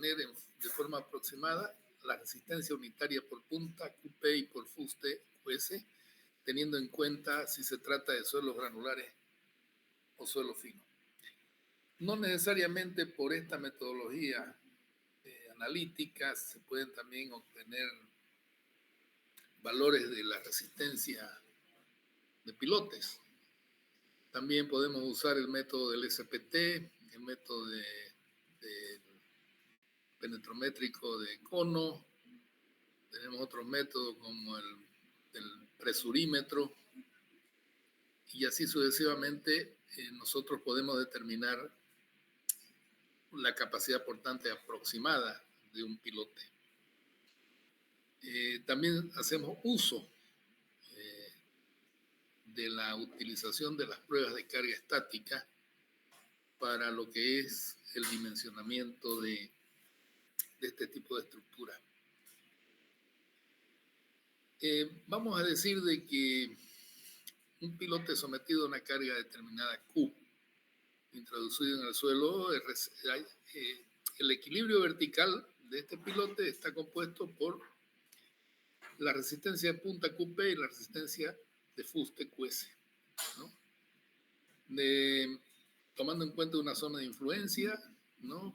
de forma aproximada la resistencia unitaria por punta, QP y por fuste, QS, teniendo en cuenta si se trata de suelos granulares o suelo fino. No necesariamente por esta metodología analítica se pueden también obtener valores de la resistencia de pilotes. También podemos usar el método del SPT, el método de penetrométrico de cono. Tenemos otros métodos como el presurímetro, y así sucesivamente nosotros podemos determinar la capacidad portante aproximada de un pilote. También hacemos uso de la utilización de las pruebas de carga estática para lo que es el dimensionamiento de este tipo de estructura. Vamos a decir de que un pilote sometido a una carga determinada Q, introducido en el suelo, el equilibrio vertical de este pilote está compuesto por la resistencia de punta QP y la resistencia de fuste QS, ¿no? Tomando en cuenta una zona de influencia, ¿no?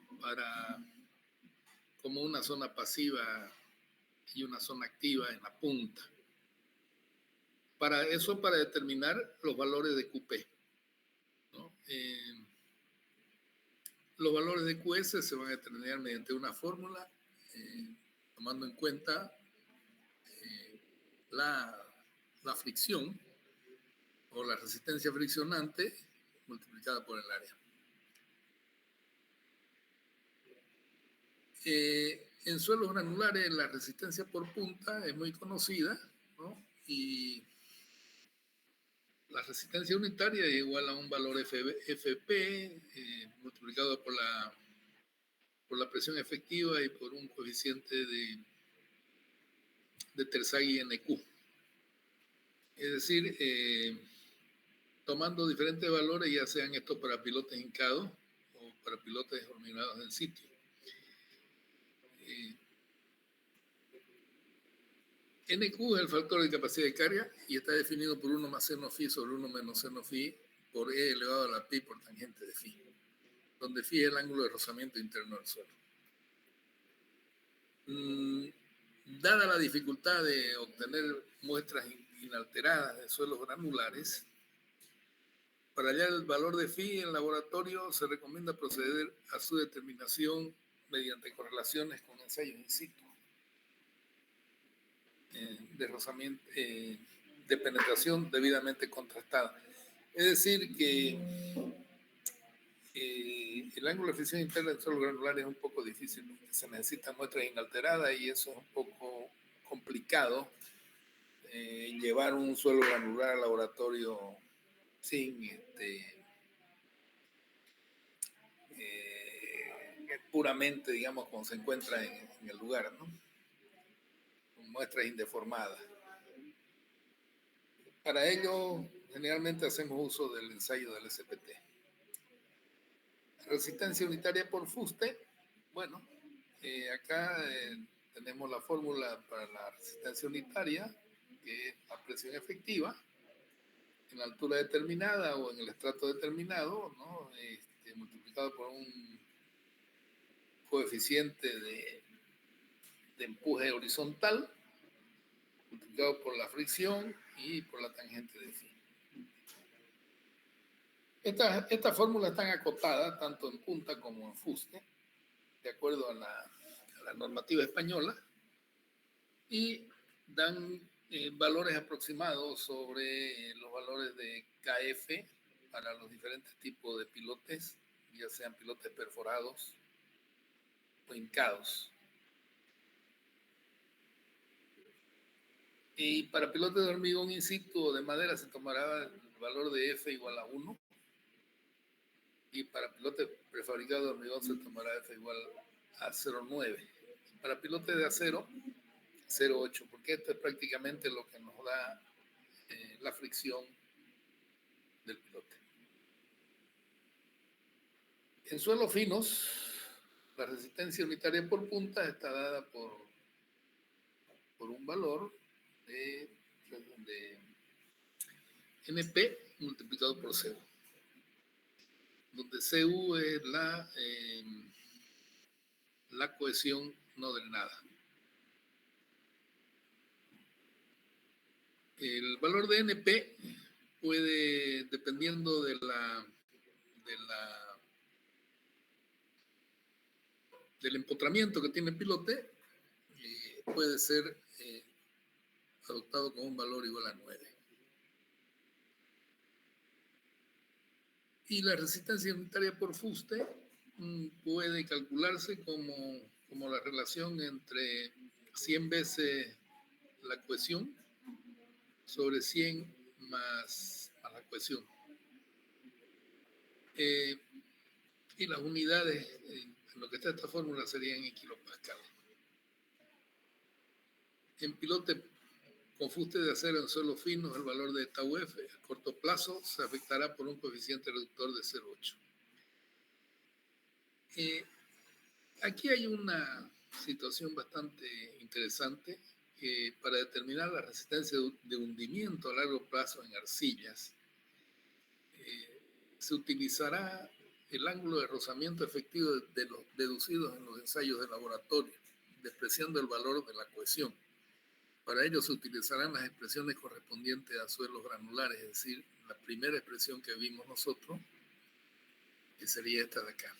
Como una zona pasiva y una zona activa en la punta. Para determinar los valores de QP, ¿no? Los valores de QS se van a determinar mediante una fórmula, tomando en cuenta la fricción o la resistencia friccionante multiplicada por el área. En suelos granulares la resistencia por punta es muy conocida, ¿no? Y la resistencia unitaria es igual a un valor FP multiplicado por la presión efectiva y por un coeficiente de Terzaghi NQ. Es decir, tomando diferentes valores, ya sean estos para pilotes hincados o para pilotes hormigueados en sitio. NQ es el factor de capacidad de carga y está definido por 1 más seno phi sobre 1 menos seno phi por E elevado a la pi por tangente de phi, donde phi es el ángulo de rozamiento interno del suelo. Dada la dificultad de obtener muestras inalteradas de suelos granulares, para hallar el valor de phi en laboratorio se recomienda proceder a su determinación mediante correlaciones con ensayos in situ de rozamiento, de penetración debidamente contrastada. Es decir, que el ángulo de fricción interna del suelo granular es un poco difícil porque se necesitan muestras inalteradas y eso es un poco complicado, llevar un suelo granular al laboratorio sin puramente, digamos, como se encuentra en el lugar, ¿no? Con muestras indeformadas. Para ello, generalmente hacemos uso del ensayo del SPT. Resistencia unitaria por fuste. Bueno, acá tenemos la fórmula para la resistencia unitaria, que es la presión efectiva en la altura determinada o en el estrato determinado, ¿no? Multiplicado por un coeficiente de empuje horizontal, multiplicado por la fricción y por la tangente de phi. Estas fórmulas están acotadas tanto en punta como en fuste, de acuerdo a la normativa española, y dan valores aproximados sobre los valores de KF para los diferentes tipos de pilotes, ya sean pilotes perforados o hincados. Y para pilotes de hormigón in situ o de madera se tomará el valor de F igual a 1. Y para pilotes prefabricados de hormigón se tomará F igual a 0,9. Y para pilotes de acero, 0,8, porque esto es prácticamente lo que nos da la fricción del pilote. En suelos finos, La resistencia unitaria por punta está dada por un valor de NP multiplicado por CU, donde CU es la cohesión no drenada. El valor de NP puede, dependiendo del empotramiento que tiene el pilote, puede ser adoptado como un valor igual a 9. Y la resistencia unitaria por fuste puede calcularse como la relación entre 100 veces la cohesión sobre 100 más la cohesión. Y las unidades, en lo que está esta fórmula, serían en kilopascal. En pilote con fuste de acero en suelos finos, el valor de tau F a corto plazo se afectará por un coeficiente reductor de 0,8. Aquí hay una situación bastante interesante que para determinar la resistencia de hundimiento a largo plazo en arcillas, se utilizará el ángulo de rozamiento efectivo de los deducidos en los ensayos de laboratorio, despreciando el valor de la cohesión. Para ello se utilizarán las expresiones correspondientes a suelos granulares, es decir, la primera expresión que vimos nosotros, que sería esta de acá.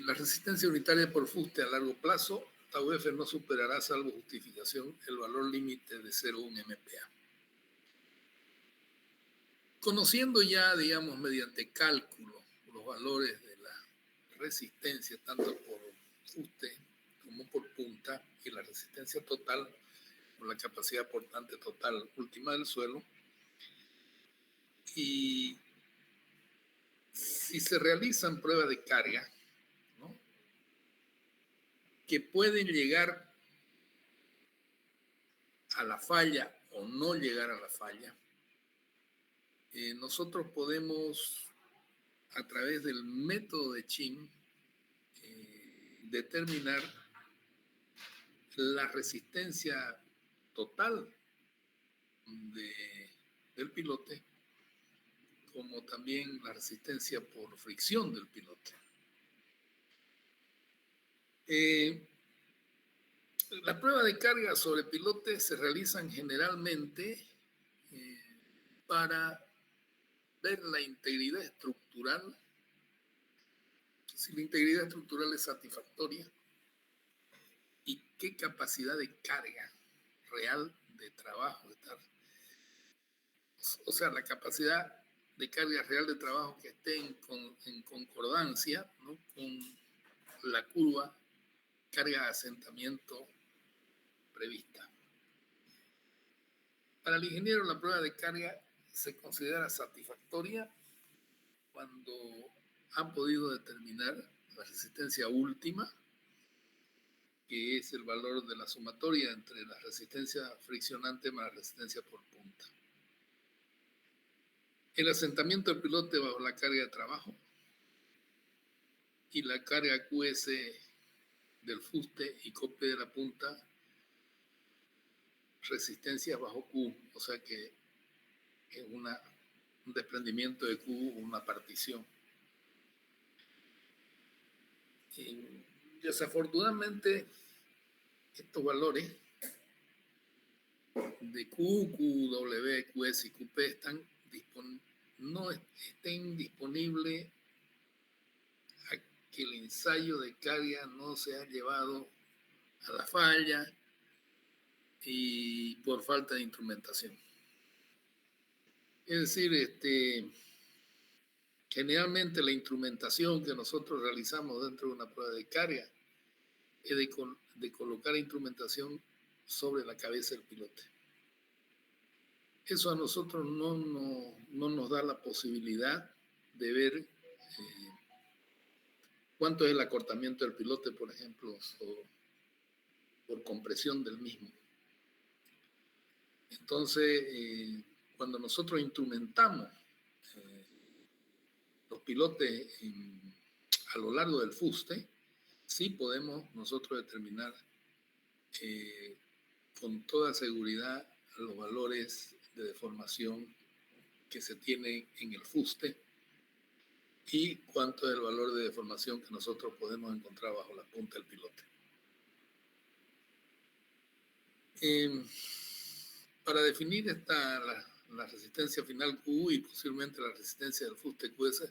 La resistencia unitaria por fuste a largo plazo, tau F no superará, salvo justificación, el valor límite de 0,1 MPa. Conociendo ya, digamos, mediante cálculo los valores de la resistencia, tanto por fuste como por punta, y la resistencia total, por la capacidad portante total última del suelo, y si se realizan pruebas de carga, ¿no?, que pueden llegar a la falla o no llegar a la falla, nosotros podemos, a través del método de Chin, determinar la resistencia total del pilote, como también la resistencia por fricción del pilote. Las pruebas de carga sobre pilote se realizan generalmente para ver la integridad estructural, si la integridad estructural es satisfactoria y qué capacidad de carga real de trabajo está. O sea, la capacidad de carga real de trabajo que esté en concordancia, ¿no?, con la curva carga de asentamiento prevista. Para el ingeniero, la prueba de carga se considera satisfactoria cuando han podido determinar la resistencia última, que es el valor de la sumatoria entre la resistencia friccionante más la resistencia por punta. El asentamiento del pilote bajo la carga de trabajo y la carga QS del fuste y cope de la punta, resistencia bajo Q, o sea que es un desprendimiento de Q, una partición. Y desafortunadamente, estos valores de Q, QW, QS y QP no estén disponibles a que el ensayo de carga no se ha llevado a la falla y por falta de instrumentación. Es decir, generalmente la instrumentación que nosotros realizamos dentro de una prueba de carga es de colocar instrumentación sobre la cabeza del pilote. Eso a nosotros no nos da la posibilidad de ver cuánto es el acortamiento del pilote, por ejemplo, por compresión del mismo. Entonces, cuando nosotros instrumentamos pilotes a lo largo del fuste, sí podemos nosotros determinar con toda seguridad los valores de deformación que se tienen en el fuste y cuánto es el valor de deformación que nosotros podemos encontrar bajo la punta del pilote. Para definir la resistencia final QU y posiblemente la resistencia del fuste QS,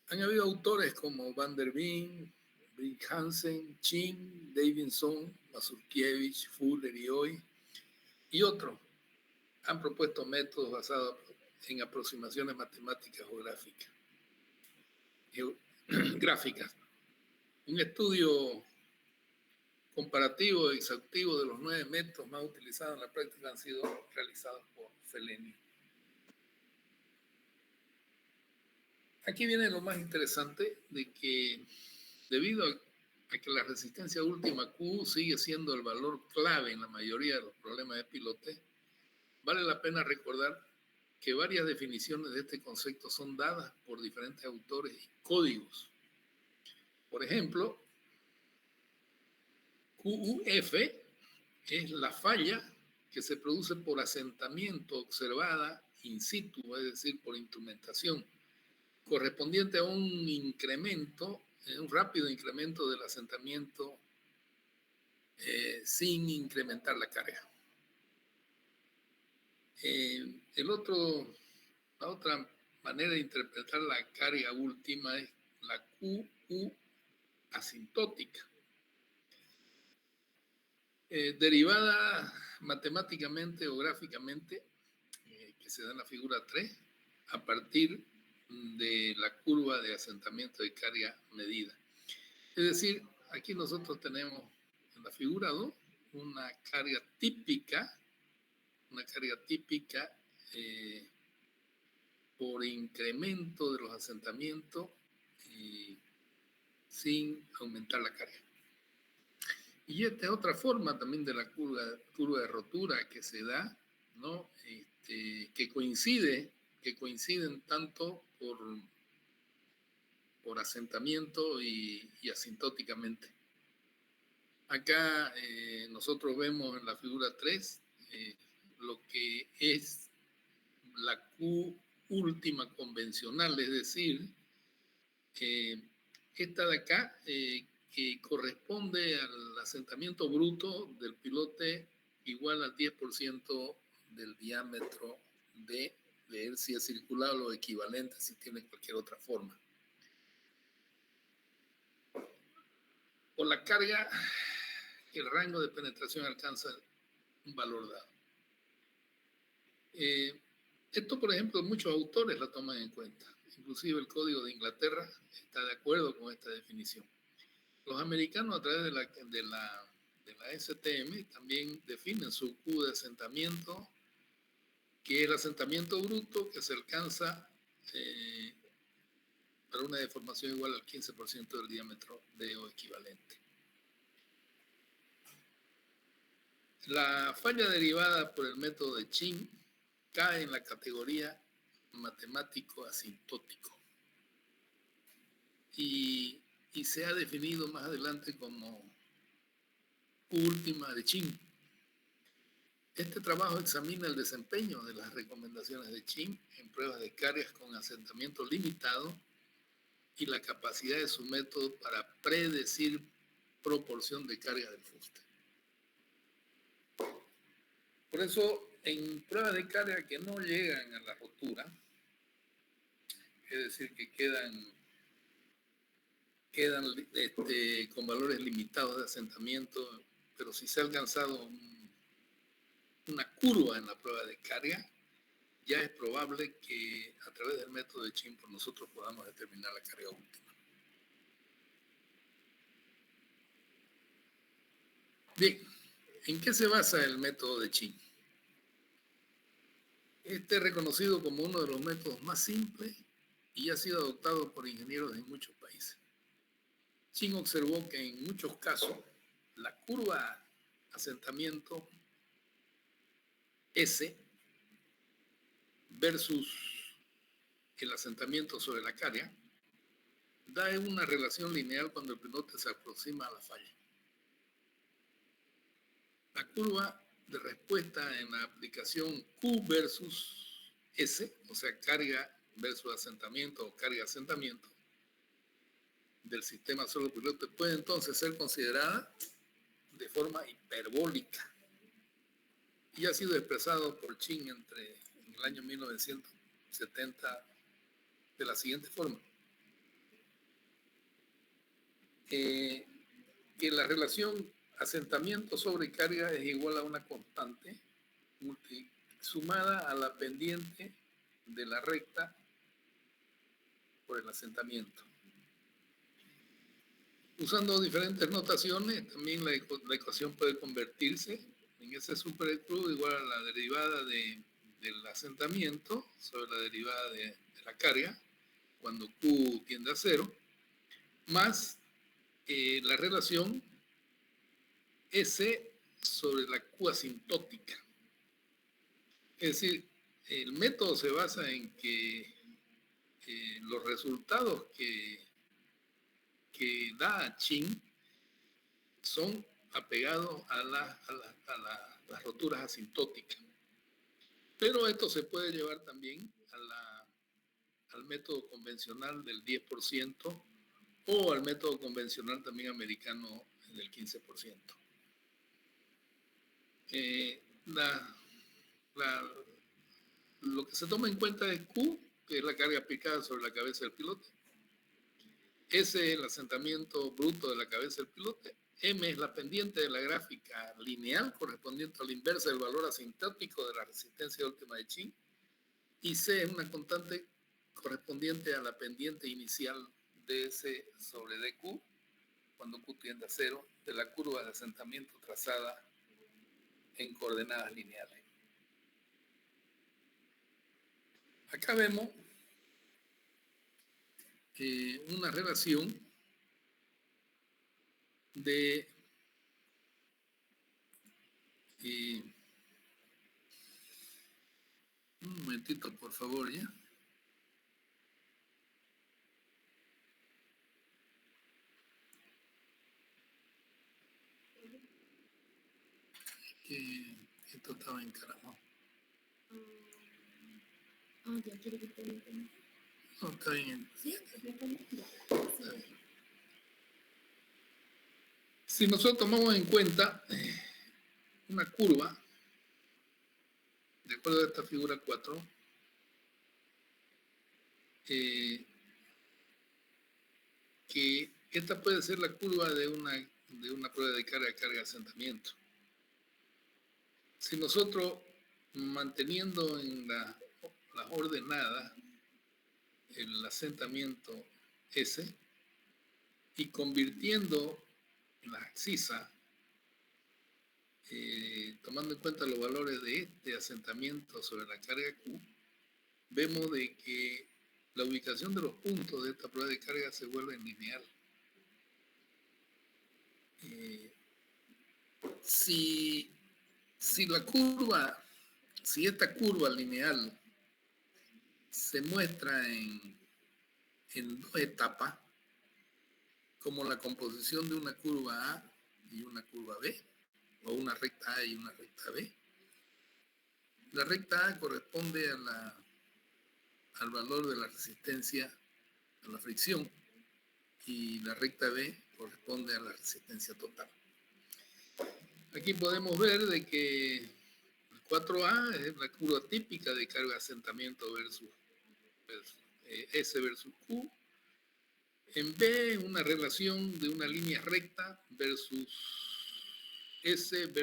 han habido autores como Van der Veen, Brink Hansen, Chin, Davidson, Mazurkiewicz, Fuller y Hoy y otros han propuesto métodos basados en aproximaciones matemáticas o gráficas. Un estudio comparativo y exhaustivo de los 9 métodos más utilizados en la práctica han sido realizados por Felenio. Aquí viene lo más interesante de que debido a que la resistencia última Q sigue siendo el valor clave en la mayoría de los problemas de pilote, vale la pena recordar que varias definiciones de este concepto son dadas por diferentes autores y códigos. Por ejemplo, QUF es la falla que se produce por asentamiento observada in situ, es decir, por instrumentación, correspondiente a un incremento, un rápido incremento del asentamiento sin incrementar la carga. La otra manera de interpretar la carga última es la QU asintótica, derivada matemáticamente o gráficamente, que se da en la figura 3, a partir de la curva de asentamiento de carga medida. Es decir, aquí nosotros tenemos en la figura 2 una carga típica por incremento de los asentamientos sin aumentar la carga. Y esta es otra forma también de la curva de rotura que se da, ¿no? Que coinciden tanto por asentamiento y asintóticamente. Acá nosotros vemos en la figura 3 lo que es la Q última convencional, es decir, esta de acá que corresponde al asentamiento bruto del pilote igual al 10% del diámetro de él si es circular o equivalente si tiene cualquier otra forma. Por la carga, el rango de penetración alcanza un valor dado. Esto, por ejemplo, muchos autores la toman en cuenta. Inclusive el Código de Inglaterra está de acuerdo con esta definición. Los americanos, a través de la STM, también definen su Q de asentamiento, que es el asentamiento bruto que se alcanza para una deformación igual al 15% del diámetro de o equivalente. La falla derivada por el método de Chin cae en la categoría matemático asintótico y se ha definido más adelante como última de Chin. Este trabajo examina el desempeño de las recomendaciones de Chin en pruebas de cargas con asentamiento limitado y la capacidad de su método para predecir proporción de carga del fuste. Por eso, en pruebas de carga que no llegan a la rotura, es decir, que quedan con valores limitados de asentamiento, pero si se ha alcanzado una curva en la prueba de carga, ya es probable que a través del método de Chin nosotros podamos determinar la carga última. Bien, ¿en qué se basa el método de Chin? Este es reconocido como uno de los métodos más simples y ha sido adoptado por ingenieros en muchos países. Chin observó que en muchos casos la curva asentamiento S versus el asentamiento sobre la carga, da una relación lineal cuando el pilote se aproxima a la falla. La curva de respuesta en la aplicación Q versus S, o sea, carga versus asentamiento o carga-asentamiento del sistema solo pilote, puede entonces ser considerada de forma hiperbólica y ha sido expresado por Chin en el año 1970 de la siguiente forma. Que la relación asentamiento sobre carga es igual a una constante sumada a la pendiente de la recta por el asentamiento. Usando diferentes notaciones, también la ecuación puede convertirse en ese supercludo igual a la derivada del asentamiento sobre la derivada de la carga, cuando Q tiende a 0, más la relación S sobre la Q asintótica. Es decir, el método se basa en que los resultados que da Chin son apegados a las roturas asintóticas. Pero esto se puede llevar también al método convencional del 10% o al método convencional también americano del 15%. Lo que se toma en cuenta es Q, que es la carga aplicada sobre la cabeza del pilote. S es el asentamiento bruto de la cabeza del pilote. M es la pendiente de la gráfica lineal correspondiente a la inversa del valor asintótico de la resistencia última de Chin. Y C es una constante correspondiente a la pendiente inicial ds sobre dq, cuando Q tiende a 0, de la curva de asentamiento trazada en coordenadas lineales. Acá vemos una relación de un momentito, por favor, ya. Esto estaba encaramado. Ya quiero que te diga. No, está bien. ¿Sí? Si nosotros tomamos en cuenta una curva, de acuerdo a esta figura 4, que esta puede ser la curva de una prueba de carga asentamiento. Si nosotros, manteniendo en las ordenadas el asentamiento S y convirtiendo en las abscisas, tomando en cuenta los valores de este asentamiento sobre la carga Q, vemos de que la ubicación de los puntos de esta prueba de carga se vuelve lineal. Si esta curva lineal se muestra en dos etapas, como la composición de una curva A y una curva B, o una recta A y una recta B, la recta A corresponde al valor de la resistencia a la fricción y la recta B corresponde a la resistencia total. Aquí podemos ver de que el 4A es la curva típica de carga de asentamiento versus S versus Q. En B, una relación de una línea recta versus S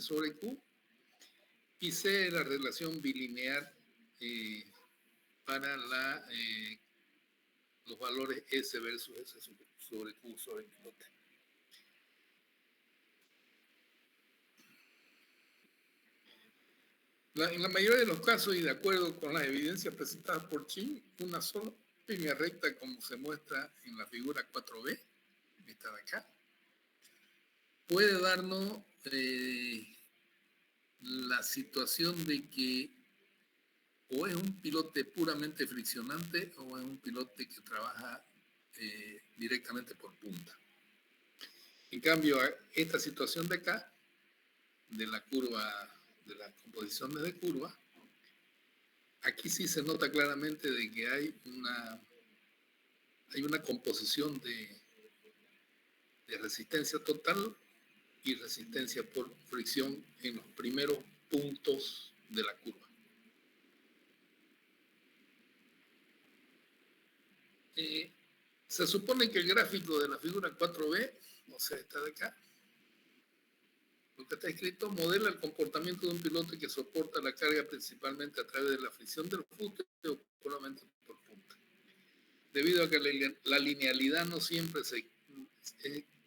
sobre Q. Y C, la relación bilineal para los valores S versus S sobre Q sobre pilote. En la mayoría de los casos, y de acuerdo con las evidencias presentadas por Chin, una sola línea recta, como se muestra en la figura 4B, esta de acá, puede darnos la situación de que o es un pilote puramente friccionante o es un pilote que trabaja directamente por punta. En cambio, esta situación de acá, de la curva, de las composiciones de curva, aquí sí se nota claramente de que hay una composición de resistencia total y resistencia por fricción en los primeros puntos de la curva. Se supone que el gráfico de la figura 4B, o sea, está de acá, lo que está escrito modela el comportamiento de un piloto que soporta la carga principalmente a través de la fricción del fuste o puramente por punta. Debido a que la linealidad no siempre es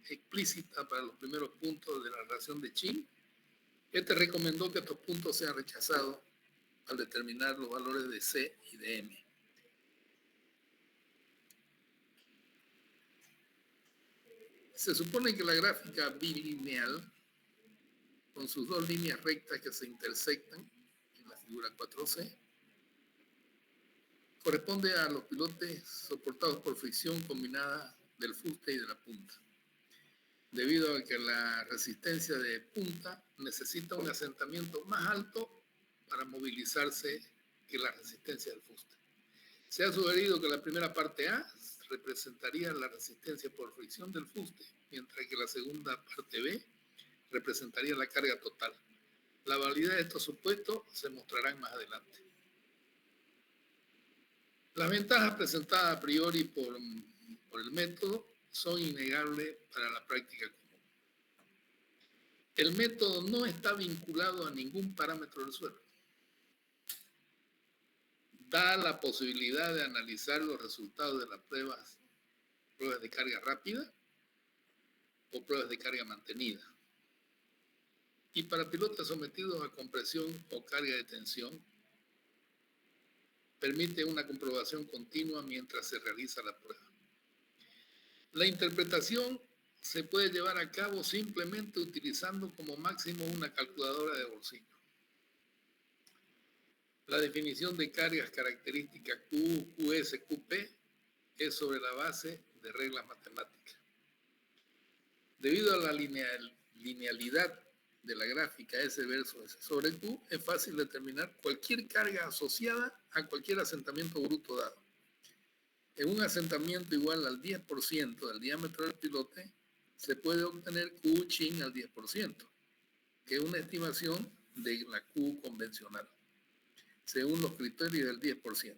explícita para los primeros puntos de la relación de Chin, este recomendó que estos puntos sean rechazados al determinar los valores de C y de M. Se supone que la gráfica bilineal, con sus dos líneas rectas que se intersectan en la figura 4C, corresponde a los pilotes soportados por fricción combinada del fuste y de la punta, debido a que la resistencia de punta necesita un asentamiento más alto para movilizarse que la resistencia del fuste. Se ha sugerido que la primera parte A representaría la resistencia por fricción del fuste, mientras que la segunda parte B representaría la carga total. La validez de estos supuestos se mostrarán más adelante. Las ventajas presentadas a priori por el método son innegables para la práctica común. El método no está vinculado a ningún parámetro del suelo. Da la posibilidad de analizar los resultados de las pruebas de carga rápida o pruebas de carga mantenida. Y para pilotos sometidos a compresión o carga de tensión, permite una comprobación continua mientras se realiza la prueba. La interpretación se puede llevar a cabo simplemente utilizando como máximo una calculadora de bolsillo. La definición de cargas características Q, QS, QP es sobre la base de reglas matemáticas. Debido a la linealidad de la gráfica S versus S sobre Q, es fácil determinar cualquier carga asociada a cualquier asentamiento bruto dado. En un asentamiento igual al 10% del diámetro del pilote, se puede obtener Q chin al 10%, que es una estimación de la Q convencional, según los criterios del 10%.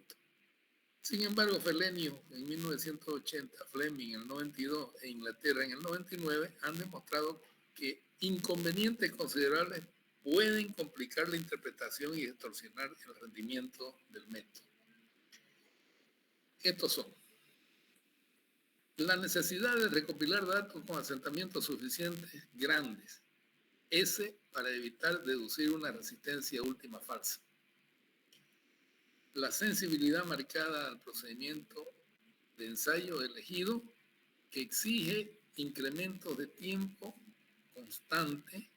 Sin embargo, Felenio en 1980, Fleming en el 92 e Inglaterra en el 99 han demostrado que inconvenientes considerables pueden complicar la interpretación y distorsionar el rendimiento del método. Estos son: la necesidad de recopilar datos con asentamientos suficientes grandes, S, para evitar deducir una resistencia última falsa; la sensibilidad marcada al procedimiento de ensayo elegido, que exige incrementos de tiempo constante,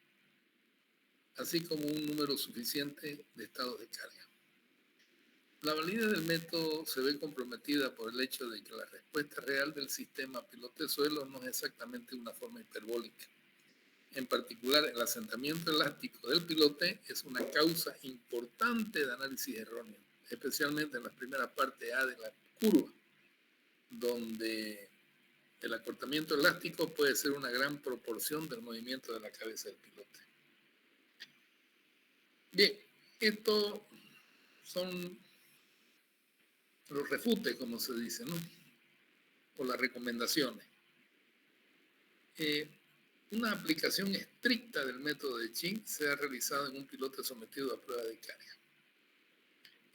así como un número suficiente de estados de carga. La validez del método se ve comprometida por el hecho de que la respuesta real del sistema pilote-suelo no es exactamente una forma hiperbólica. En particular, el asentamiento elástico del pilote es una causa importante de análisis erróneo, especialmente en la primera parte A de la curva, donde el acortamiento elástico puede ser una gran proporción del movimiento de la cabeza del pilote. Bien, estos son los refutes, como se dice, ¿no? O las recomendaciones. Una aplicación estricta del método de Chin se ha realizado en un pilote sometido a prueba de carga.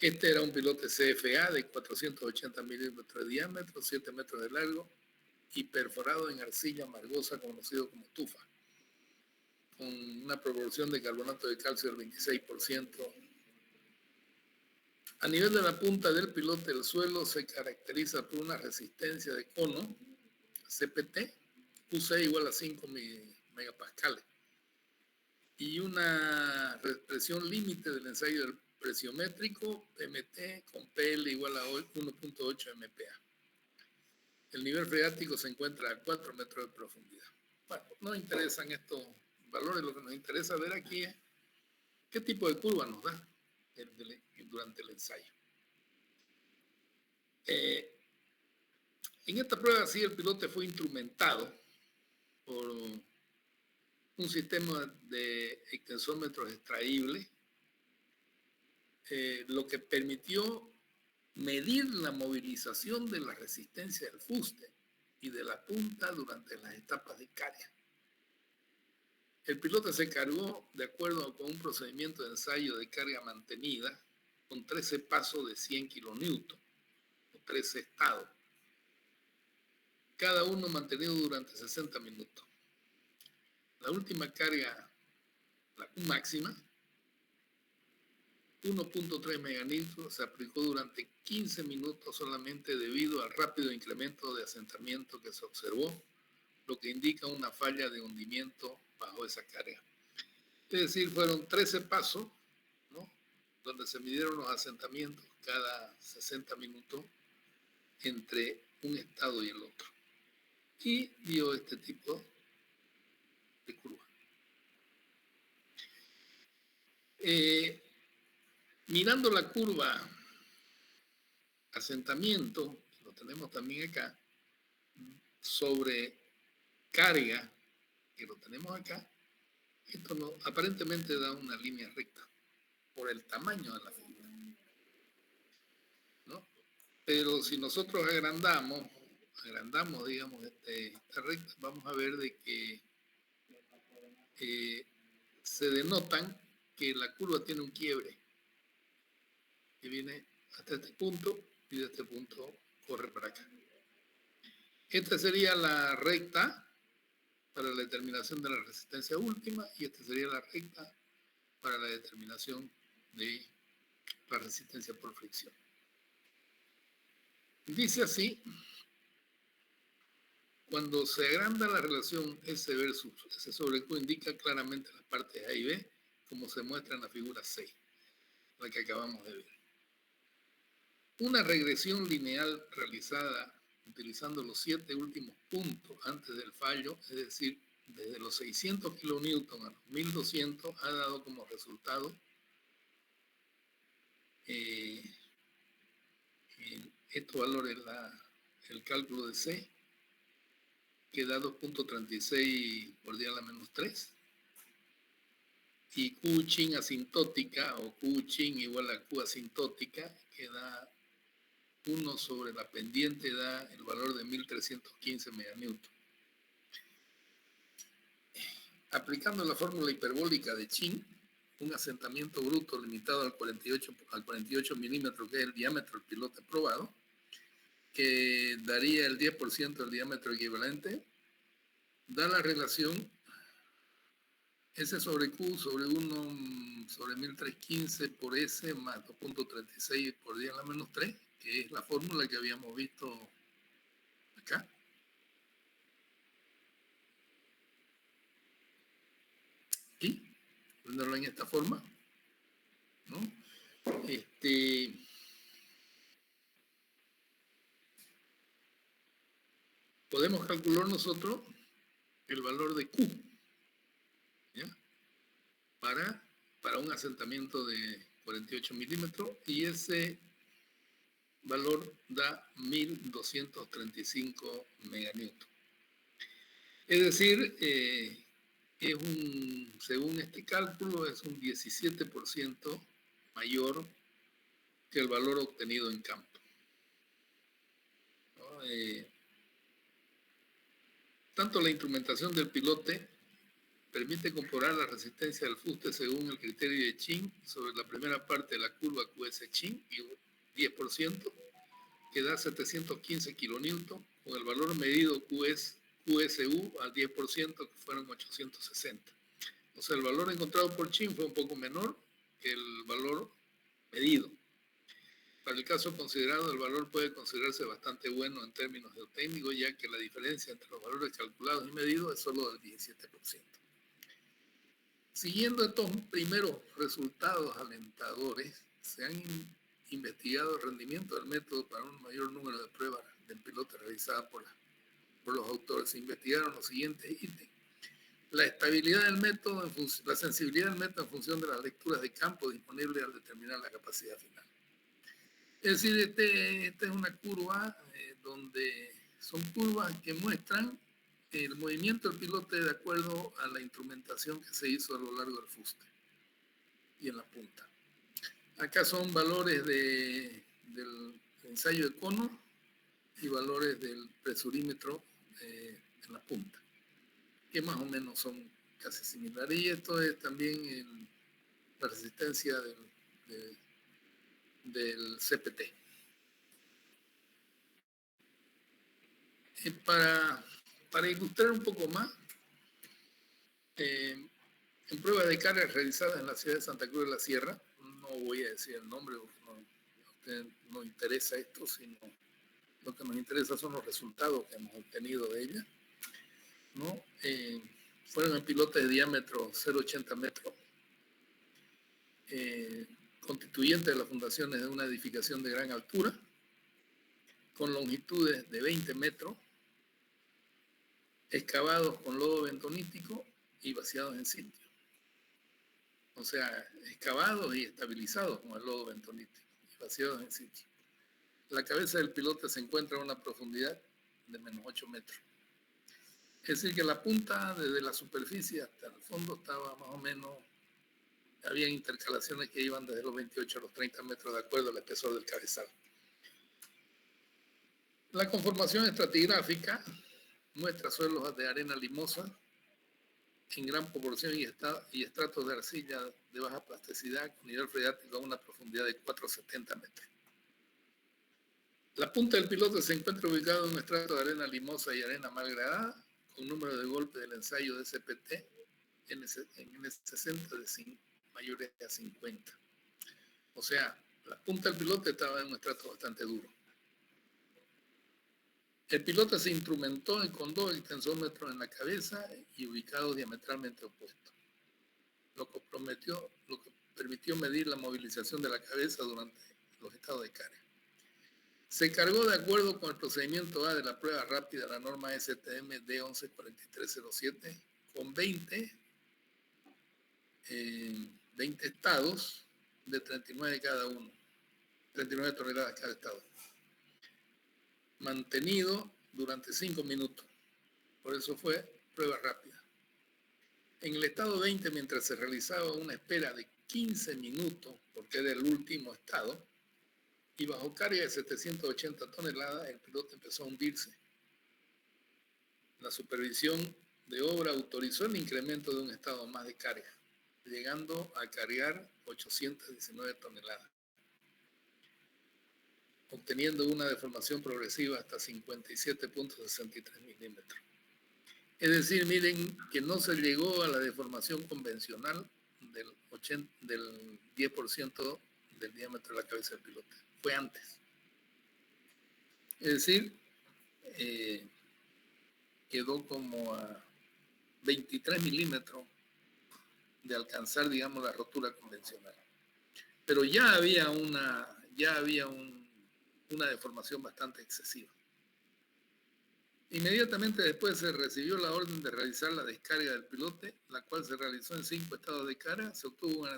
Este era un pilote CFA de 480 milímetros de diámetro, 7 metros de largo y perforado en arcilla margosa, conocido como tufa, con una proporción de carbonato de calcio del 26%. A nivel de la punta del pilote, el suelo se caracteriza por una resistencia de cono, CPT, QC igual a 5 megapascales, y una presión límite del ensayo del presiométrico MT con PL igual a 1.8 MPa. El nivel freático se encuentra a 4 metros de profundidad. Bueno, no interesan estos valores, lo que nos interesa ver aquí es qué tipo de curva nos da durante el ensayo. En esta prueba sí el piloto fue instrumentado por un sistema de extensómetros extraíbles, lo que permitió medir la movilización de la resistencia del fuste y de la punta durante las etapas de carga. El piloto se cargó de acuerdo con un procedimiento de ensayo de carga mantenida con 13 pasos de 100 kilonewton, o 13 estados, cada uno mantenido durante 60 minutos. La última carga, la Q máxima, 1.3 meganitros, se aplicó durante 15 minutos solamente debido al rápido incremento de asentamiento que se observó, lo que indica una falla de hundimiento bajo esa carga. Es decir, fueron 13 pasos, ¿no?, donde se midieron los asentamientos cada 60 minutos entre un estado y el otro. Y dio este tipo de curva. Mirando la curva asentamiento, lo tenemos también acá, sobre carga, que lo tenemos acá, esto no, aparentemente da una línea recta por el tamaño de la figura, ¿no? Pero si nosotros agrandamos, digamos, esta recta, vamos a ver de que se denotan que la curva tiene un quiebre que viene hasta este punto y de este punto corre para acá. Esta sería la recta para la determinación de la resistencia última y esta sería la recta para la determinación de la resistencia por fricción. Dice así: cuando se agranda la relación S versus S sobre Q, indica claramente las partes A y B, como se muestra en la figura 6, la que acabamos de ver. Una regresión lineal realizada utilizando los 7 últimos puntos antes del fallo, es decir, desde los 600 kilonewton a los 1200, ha dado como resultado estos valores, el cálculo de C, que da 2.36 por 10 a la menos 3, y Q chin asintótica, o Q chin igual a Q asintótica, que da 1 sobre la pendiente, da el valor de 1315 meganewton. Aplicando la fórmula hiperbólica de Chin, un asentamiento bruto limitado al 48 milímetros, que es el diámetro del piloto probado, que daría el 10% del diámetro equivalente, da la relación S sobre Q sobre 1 sobre 1315 por S más 2.36 por 10 a la menos 3, que es la fórmula que habíamos visto acá. Y ponerlo en esta forma, ¿no? Podemos calcular nosotros el valor de Q, ¿ya?, para un asentamiento de 48 milímetros, y ese valor da 1235 meganewton. Es decir, según este cálculo, es un 17% mayor que el valor obtenido en campo, ¿no? Tanto la instrumentación del pilote permite comprobar la resistencia del fuste según el criterio de Chin sobre la primera parte de la curva QS Chin, y 10%, que da 715 kilonewton, con el valor medido QSU al 10%, que fueron 860. O sea, el valor encontrado por Chin fue un poco menor que el valor medido. Para el caso considerado, el valor puede considerarse bastante bueno en términos geotécnicos, ya que la diferencia entre los valores calculados y medidos es solo del 17%. Siguiendo estos primeros resultados alentadores, se han investigado el rendimiento del método para un mayor número de pruebas del piloto realizadas por los autores. Se investigaron los siguientes ítems: la estabilidad del método, la sensibilidad del método en función de las lecturas de campo disponibles al determinar la capacidad final. Es decir, esta es una curva donde son curvas que muestran el movimiento del pilote de acuerdo a la instrumentación que se hizo a lo largo del fuste y en la punta. Acá son valores del ensayo de cono y valores del presurímetro en la punta, que más o menos son casi similares. Y esto es también la resistencia del CPT. Para ilustrar un poco más, en pruebas de carga realizadas en la ciudad de Santa Cruz de la Sierra, no voy a decir el nombre porque a usted no interesa esto, sino lo que nos interesa son los resultados que hemos obtenido de ella, ¿no? Fueron en pilotes de diámetro 0,80 metros, constituyentes de las fundaciones de una edificación de gran altura, con longitudes de 20 metros, excavados con lodo bentonítico y vaciados en sitio. O sea, excavados y estabilizados con el lodo bentonítico y vaciados en sitio. La cabeza del pilote se encuentra a una profundidad de menos 8 metros. Es decir, que la punta, desde la superficie hasta el fondo, estaba más o menos, había intercalaciones que iban desde los 28 a los 30 metros de acuerdo al espesor del cabezal. La conformación estratigráfica muestra suelos de arena limosa en gran proporción y estratos de arcilla de baja plasticidad con nivel freático a una profundidad de 4,70 metros. La punta del piloto se encuentra ubicada en un estrato de arena limosa y arena mal gradada, con número de golpe del ensayo de SPT en el 60 de mayores a 50. O sea, la punta del piloto estaba en un estrato bastante duro. El piloto se instrumentó con 2 extensómetros en la cabeza y ubicados diametralmente opuestos, lo que permitió medir la movilización de la cabeza durante los estados de carga. Se cargó de acuerdo con el procedimiento A de la prueba rápida, la norma STM D114307, con 20 estados de 39 cada uno, 39 toneladas cada estado, mantenido durante 5 minutos. Por eso fue prueba rápida. En el estado 20, mientras se realizaba una espera de 15 minutos, porque era el último estado, y bajo carga de 780 toneladas, el piloto empezó a hundirse. La supervisión de obra autorizó el incremento de un estado más de carga, llegando a cargar 819 toneladas, obteniendo una deformación progresiva hasta 57,63 milímetros. Es decir, miren que no se llegó a la deformación convencional del 10% del diámetro de la cabeza del piloto. Fue antes. Es decir, quedó como a 23 milímetros de alcanzar, digamos, la rotura convencional. Pero ya había una deformación bastante excesiva. Inmediatamente después se recibió la orden de realizar la descarga del pilote, la cual se realizó en 5 estados de carga. Se obtuvo un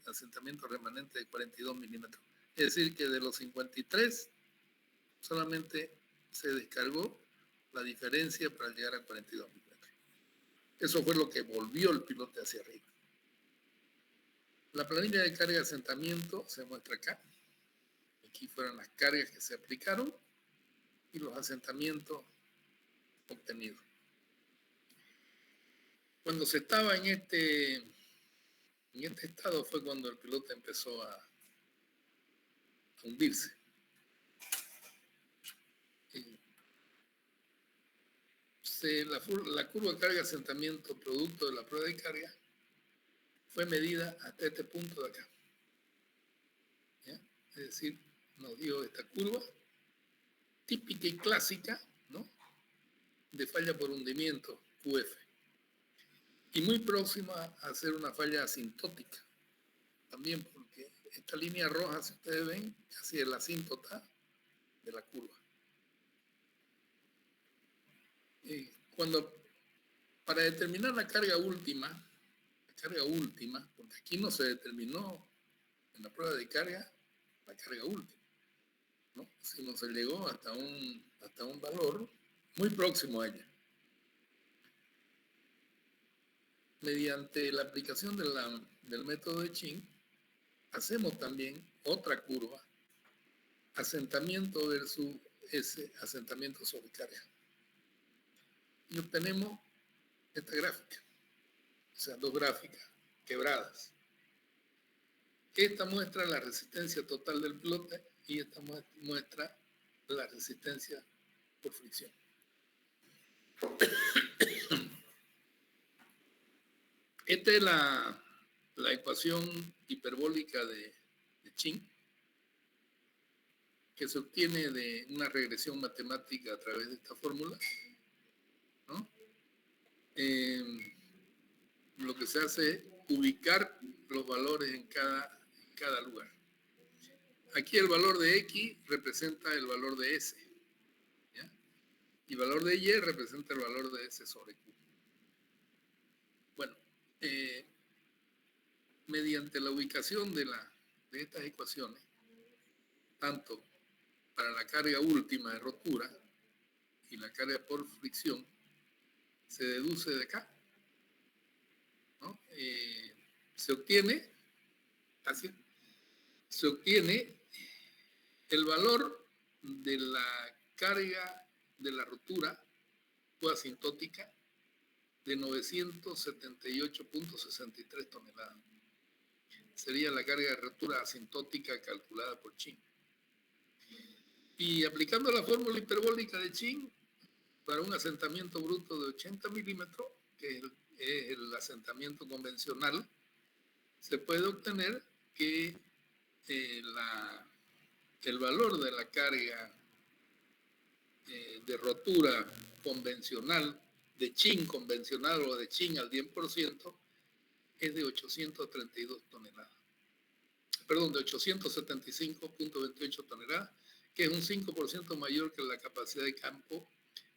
asentamiento remanente de 42 milímetros. Es decir, que de los 53 solamente se descargó la diferencia para llegar a 42 milímetros. Eso fue lo que volvió el pilote hacia arriba. La planilla de carga de asentamiento se muestra acá. Aquí fueron las cargas que se aplicaron y los asentamientos obtenidos. Cuando se estaba en este estado fue cuando el piloto empezó a hundirse. La curva de carga de asentamiento producto de la prueba de carga fue medida hasta este punto de acá. ¿Ya? Es decir, nos dio esta curva típica y clásica, ¿no?, de falla por hundimiento, QF, y muy próxima a ser una falla asintótica, también porque esta línea roja, si ustedes ven, casi es la asíntota de la curva. Para determinar la carga última, porque aquí no se determinó en la prueba de carga la carga última, ¿no? Sino se llegó hasta un valor muy próximo a ella. Mediante la aplicación del método de Chin, hacemos también otra curva, asentamiento versus ese asentamiento sobre carga. Y obtenemos esta gráfica, o sea, dos gráficas quebradas. Esta muestra la resistencia total del pilote y esta muestra la resistencia por fricción. Esta es la ecuación hiperbólica de Chin, que se obtiene de una regresión matemática a través de esta fórmula, ¿no? Lo que se hace es ubicar los valores en cada lugar. Aquí el valor de X representa el valor de S, ¿ya? Y el valor de Y representa el valor de S sobre Q. Bueno, mediante la ubicación de estas ecuaciones, tanto para la carga última de rotura y la carga por fricción, se deduce de acá, ¿no? Se obtiene el valor de la carga de la rotura coasintótica de 978.63 toneladas. Sería la carga de rotura asintótica calculada por Chin. Y aplicando la fórmula hiperbólica de Chin, para un asentamiento bruto de 80 milímetros, que es el asentamiento convencional, se puede obtener que el valor de la carga de rotura convencional, de Chin convencional o de Chin al 10%, es de 832 toneladas. Perdón, de 875.28 toneladas, que es un 5% mayor que la capacidad de campo,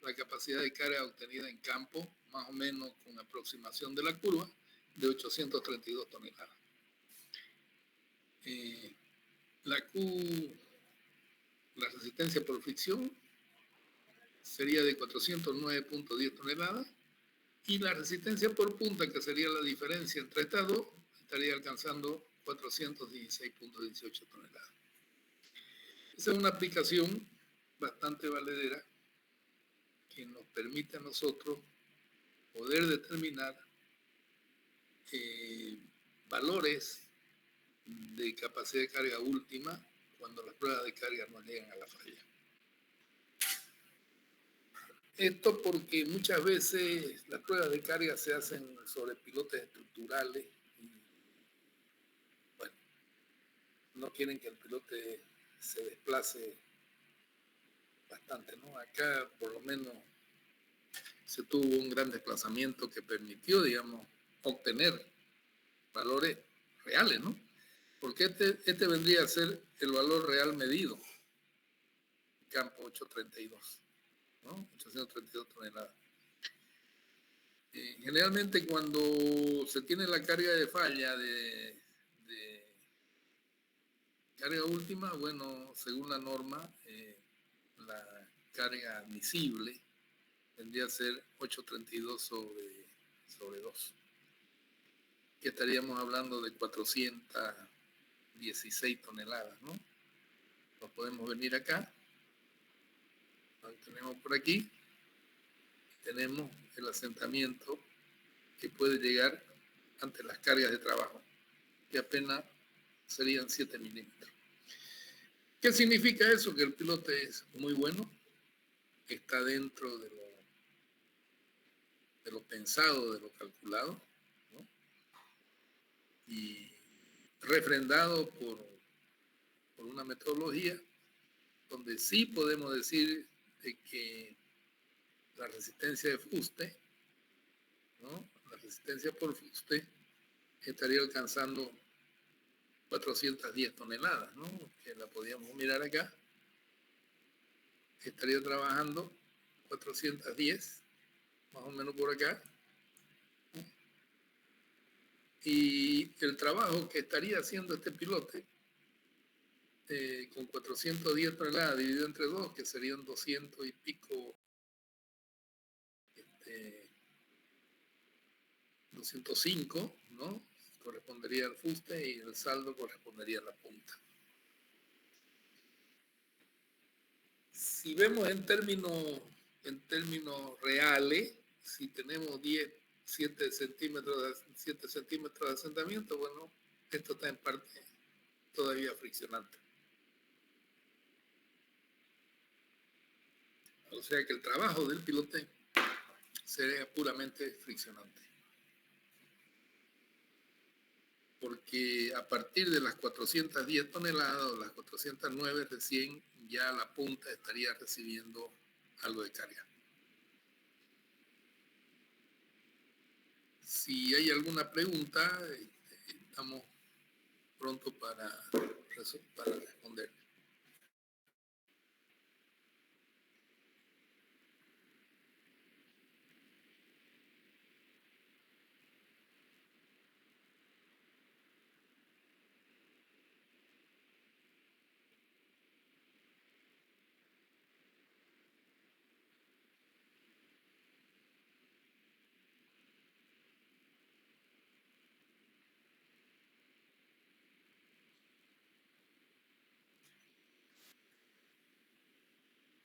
la capacidad de carga obtenida en campo, más o menos con aproximación de la curva, de 832 toneladas. La resistencia por fricción sería de 409.10 toneladas y la resistencia por punta, que sería la diferencia entre estas dos, estaría alcanzando 416.18 toneladas. Esa es una aplicación bastante valedera que nos permite a nosotros poder determinar valores de capacidad de carga última cuando las pruebas de carga no llegan a la falla. Esto porque muchas veces las pruebas de carga se hacen sobre pilotes estructurales y, bueno, no quieren que el pilote se desplace bastante, ¿no? Acá por lo menos se tuvo un gran desplazamiento que permitió, digamos, obtener valores reales, ¿no? Porque este vendría a ser el valor real medido, campo 832, ¿no? 832 toneladas. Generalmente cuando se tiene la carga de falla de carga última, bueno, según la norma, la carga admisible tendría a ser 832 sobre 2. Que estaríamos hablando de 416 toneladas, ¿no? Lo podemos venir acá. Lo tenemos por aquí. Tenemos el asentamiento que puede llegar ante las cargas de trabajo, que apenas serían 7 milímetros. ¿Qué significa eso? Que el pilote es muy bueno, está dentro de lo pensado, de lo calculado, ¿no? Y refrendado por una metodología donde sí podemos decir de que la resistencia de fuste, ¿no? La resistencia por fuste estaría alcanzando 410 toneladas, ¿no? Que la podíamos mirar acá. Estaría trabajando 410, más o menos por acá. Y el trabajo que estaría haciendo este pilote, con 410 toneladas dividido entre 2, que serían 200 y pico, 205, ¿no? Correspondería al fuste y el saldo correspondería a la punta. Si vemos en términos reales, si tenemos 7 centímetros de asentamiento, bueno, esto está en parte todavía friccionante. O sea que el trabajo del pilote sería puramente friccionante. Porque a partir de las 410 toneladas o las 409 recién ya la punta estaría recibiendo algo de carga. Si hay alguna pregunta, estamos prontos para responder.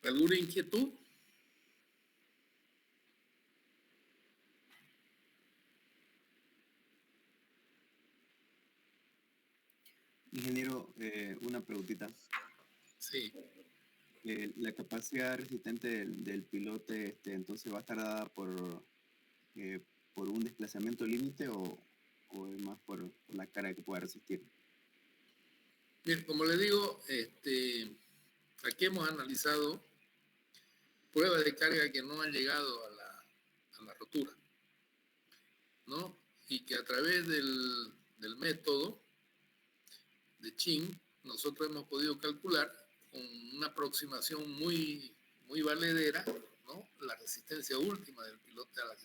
¿Alguna inquietud? Ingeniero, una preguntita. Sí. ¿La capacidad resistente del pilote entonces va a estar dada por un desplazamiento límite o es más por la carga que pueda resistir? Bien, como le digo, aquí hemos analizado pruebas de carga que no han llegado a la rotura, ¿no? Y que a través del método de Chin, nosotros hemos podido calcular con una aproximación muy valedera, ¿no? La resistencia última del pilote a la que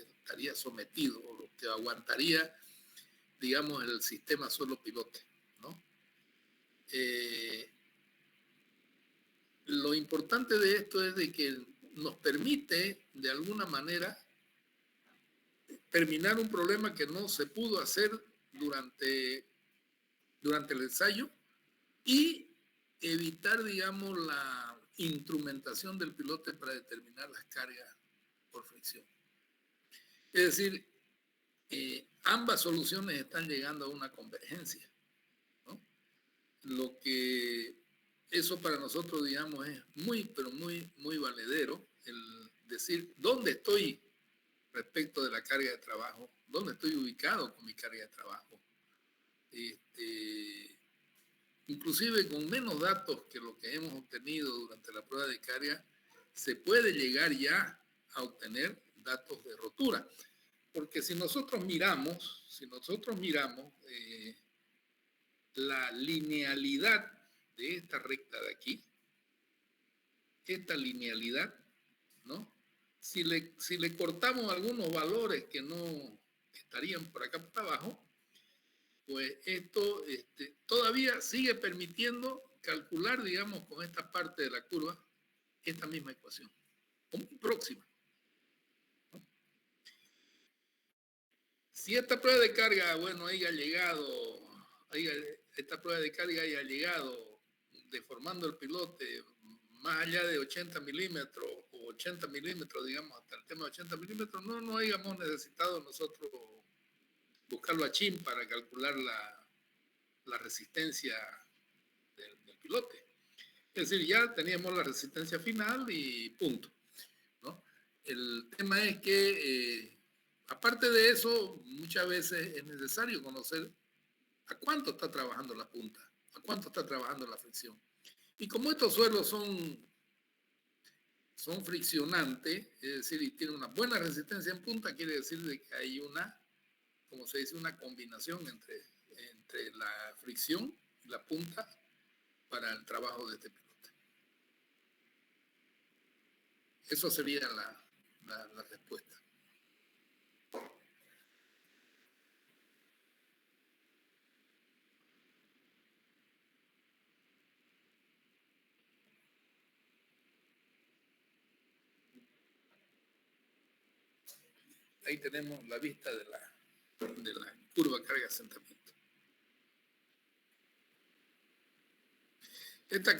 estaría sometido, o lo que aguantaría, digamos, el sistema suelo pilote, ¿no? Lo importante de esto es de que nos permite, de alguna manera, terminar un problema que no se pudo hacer durante el ensayo y evitar, digamos, la instrumentación del pilote para determinar las cargas por fricción. Es decir, ambas soluciones están llegando a una convergencia, ¿no? Lo que eso para nosotros, digamos, es pero muy valedero, el decir dónde estoy respecto de la carga de trabajo, dónde estoy ubicado con mi carga de trabajo. Inclusive con menos datos que lo que hemos obtenido durante la prueba de carga, se puede llegar ya a obtener datos de rotura. Porque si nosotros miramos la linealidad de esta recta de aquí, esta linealidad, ¿no? Si le cortamos algunos valores que no estarían por acá para abajo, pues esto todavía sigue permitiendo calcular, digamos, con esta parte de la curva, esta misma ecuación, muy próxima, ¿no? Si esta prueba de carga, bueno, esta prueba de carga haya llegado deformando el pilote más allá de 80 milímetros o 80 milímetros, digamos, hasta el tema de 80 milímetros, no hayamos necesitado nosotros buscarlo a Chin para calcular la resistencia del pilote. Es decir, ya teníamos la resistencia final y punto, ¿no? El tema es que, aparte de eso, muchas veces es necesario conocer a cuánto está trabajando la punta, a cuánto está trabajando la fricción. Y como estos suelos son friccionantes, es decir, y tienen una buena resistencia en punta, quiere decir de que hay una, como se dice, una combinación entre entre la fricción y la punta para el trabajo de este pilote. Eso sería la respuesta. Ahí tenemos la vista de la curva carga-asentamiento. Esta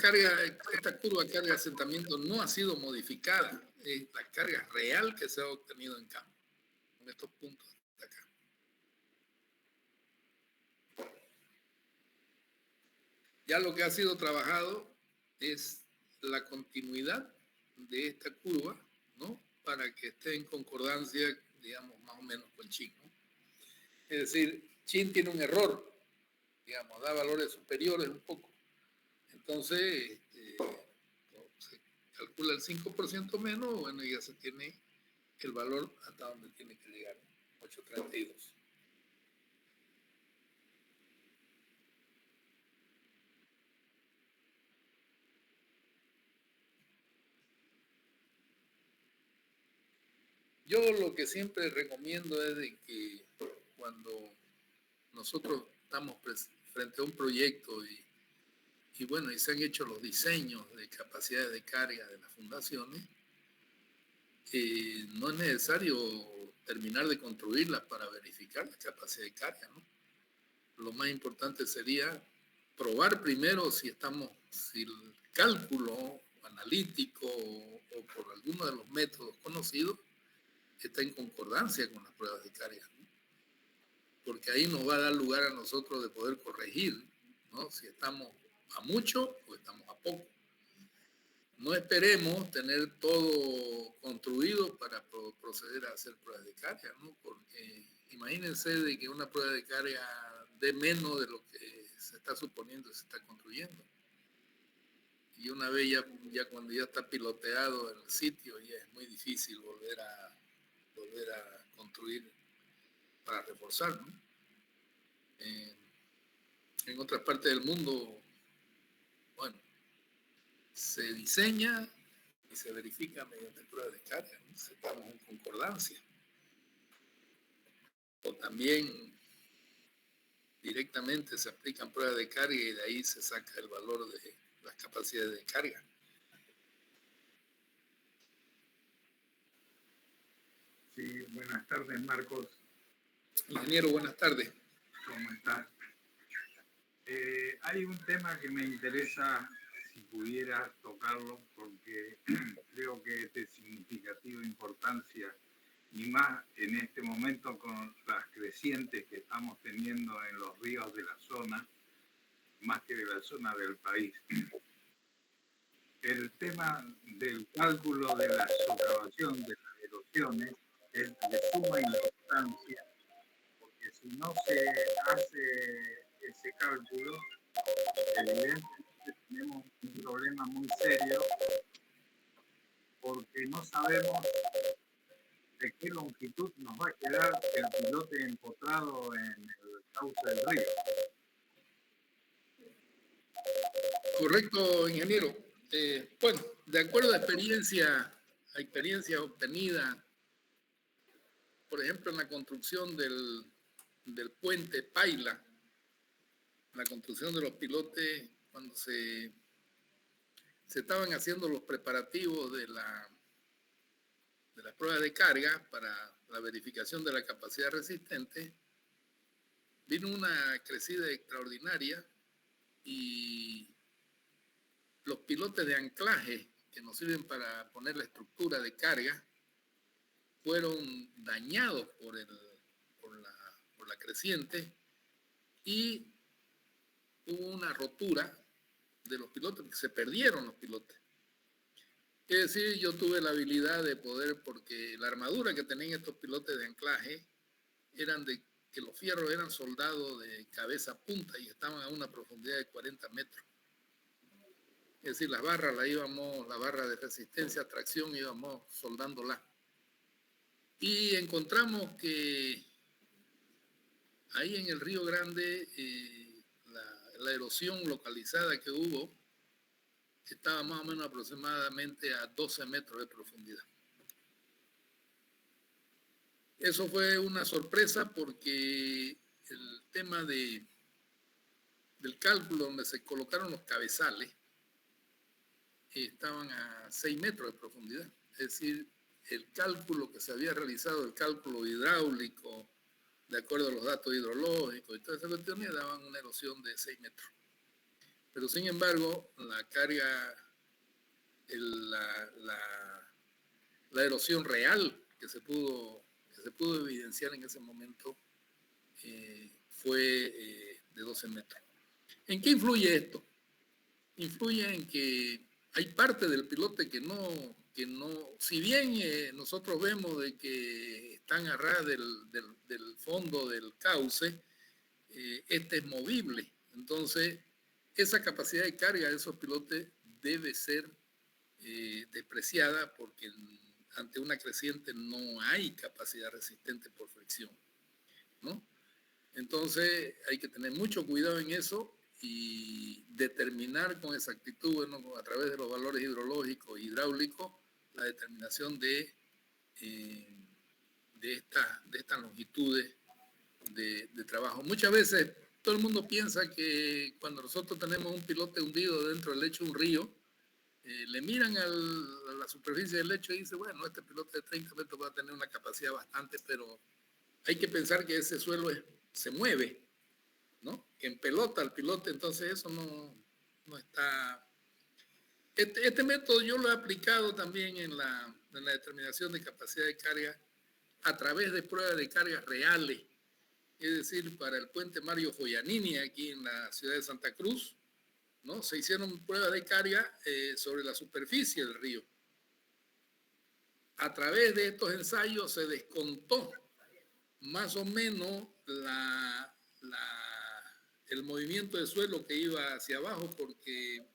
curva carga-asentamiento no ha sido modificada. Es la carga real que se ha obtenido en campo, en estos puntos de acá. Ya lo que ha sido trabajado es la continuidad de esta curva, ¿no? Para que esté en concordancia, digamos, más o menos con Chin, ¿no? Es decir, Chin tiene un error, digamos, da valores superiores un poco. Entonces, se calcula el 5% menos, bueno, ya se tiene el valor hasta donde tiene que llegar, 8.32. Yo lo que siempre recomiendo es de que cuando nosotros estamos frente a un proyecto y bueno, y se han hecho los diseños de capacidades de carga de las fundaciones, no es necesario terminar de construirlas para verificar la capacidad de carga, ¿no? Lo más importante sería probar primero si el cálculo analítico o por alguno de los métodos conocidos está en concordancia con las pruebas de carga, ¿no? Porque ahí nos va a dar lugar a nosotros de poder corregir, ¿no? Si estamos a mucho o estamos a poco. No esperemos tener todo construido para proceder a hacer pruebas de carga, ¿no? Porque imagínense de que una prueba de carga dé menos de lo que se está suponiendo y se está construyendo. Y una vez ya cuando ya está piloteado el sitio, ya es muy difícil volver a construir para reforzar, ¿no? En otras partes del mundo, bueno, se diseña y se verifica mediante pruebas de carga, ¿no? Estamos en concordancia. O también directamente se aplican pruebas de carga y de ahí se saca el valor de las capacidades de carga. Sí, buenas tardes, Marcos. Ingeniero, buenas tardes. ¿Cómo estás? Hay un tema que me interesa, si pudieras tocarlo, porque creo que es de significativa importancia, y más en este momento con las crecientes que estamos teniendo en los ríos de la zona, más que de la zona del país. El tema del cálculo de la socavación de las erosiones es de suma importancia, porque si no se hace ese cálculo, evidentemente tenemos un problema muy serio, porque no sabemos de qué longitud nos va a quedar el pilote empotrado en el cauce del río. Correcto, ingeniero. Bueno, de acuerdo a experiencia obtenida, por ejemplo, en la construcción del puente Paila, la construcción de los pilotes, cuando se estaban haciendo los preparativos de la prueba de carga para la verificación de la capacidad resistente, vino una crecida extraordinaria y los pilotes de anclaje que nos sirven para poner la estructura de carga fueron dañados por la creciente y hubo una rotura de los pilotes, porque se perdieron los pilotes. Es decir, yo tuve la habilidad de poder, porque la armadura que tenían estos pilotes de anclaje eran de que los fierros eran soldados de cabeza a punta y estaban a una profundidad de 40 metros. Es decir, las barras la barra de resistencia, tracción, íbamos soldándola. Y encontramos que ahí en el Río Grande, la erosión localizada que hubo estaba más o menos aproximadamente a 12 metros de profundidad. Eso fue una sorpresa porque el tema del cálculo donde se colocaron los cabezales estaban a 6 metros de profundidad. Es decir, el cálculo que se había realizado, el cálculo hidráulico, de acuerdo a los datos hidrológicos y todas esas cuestiones, daban una erosión de 6 metros. Pero sin embargo, la carga, la erosión real que se pudo evidenciar en ese momento fue de 12 metros. ¿En qué influye esto? Influye en que hay parte del pilote que no, si bien nosotros vemos de que están a ras del fondo del cauce, este es movible. Entonces, esa capacidad de carga de esos pilotes debe ser despreciada porque ante una creciente no hay capacidad resistente por fricción, ¿no? Entonces hay que tener mucho cuidado en eso y determinar con exactitud, bueno, a través de los valores hidrológicos e hidráulicos, la determinación de estas longitudes de trabajo. Muchas veces todo el mundo piensa que cuando nosotros tenemos un pilote hundido dentro del lecho de un río, le miran a la superficie del lecho y dicen, bueno, este pilote de 30 metros va a tener una capacidad bastante, pero hay que pensar que ese suelo se mueve, ¿no? Que empelota al pilote, entonces eso no está... Este método yo lo he aplicado también en la determinación de capacidad de carga a través de pruebas de cargas reales, es decir, para el puente Mario Foglianini aquí en la ciudad de Santa Cruz, ¿no? Se hicieron pruebas de carga sobre la superficie del río. A través de estos ensayos se descontó más o menos el movimiento de suelo que iba hacia abajo, porque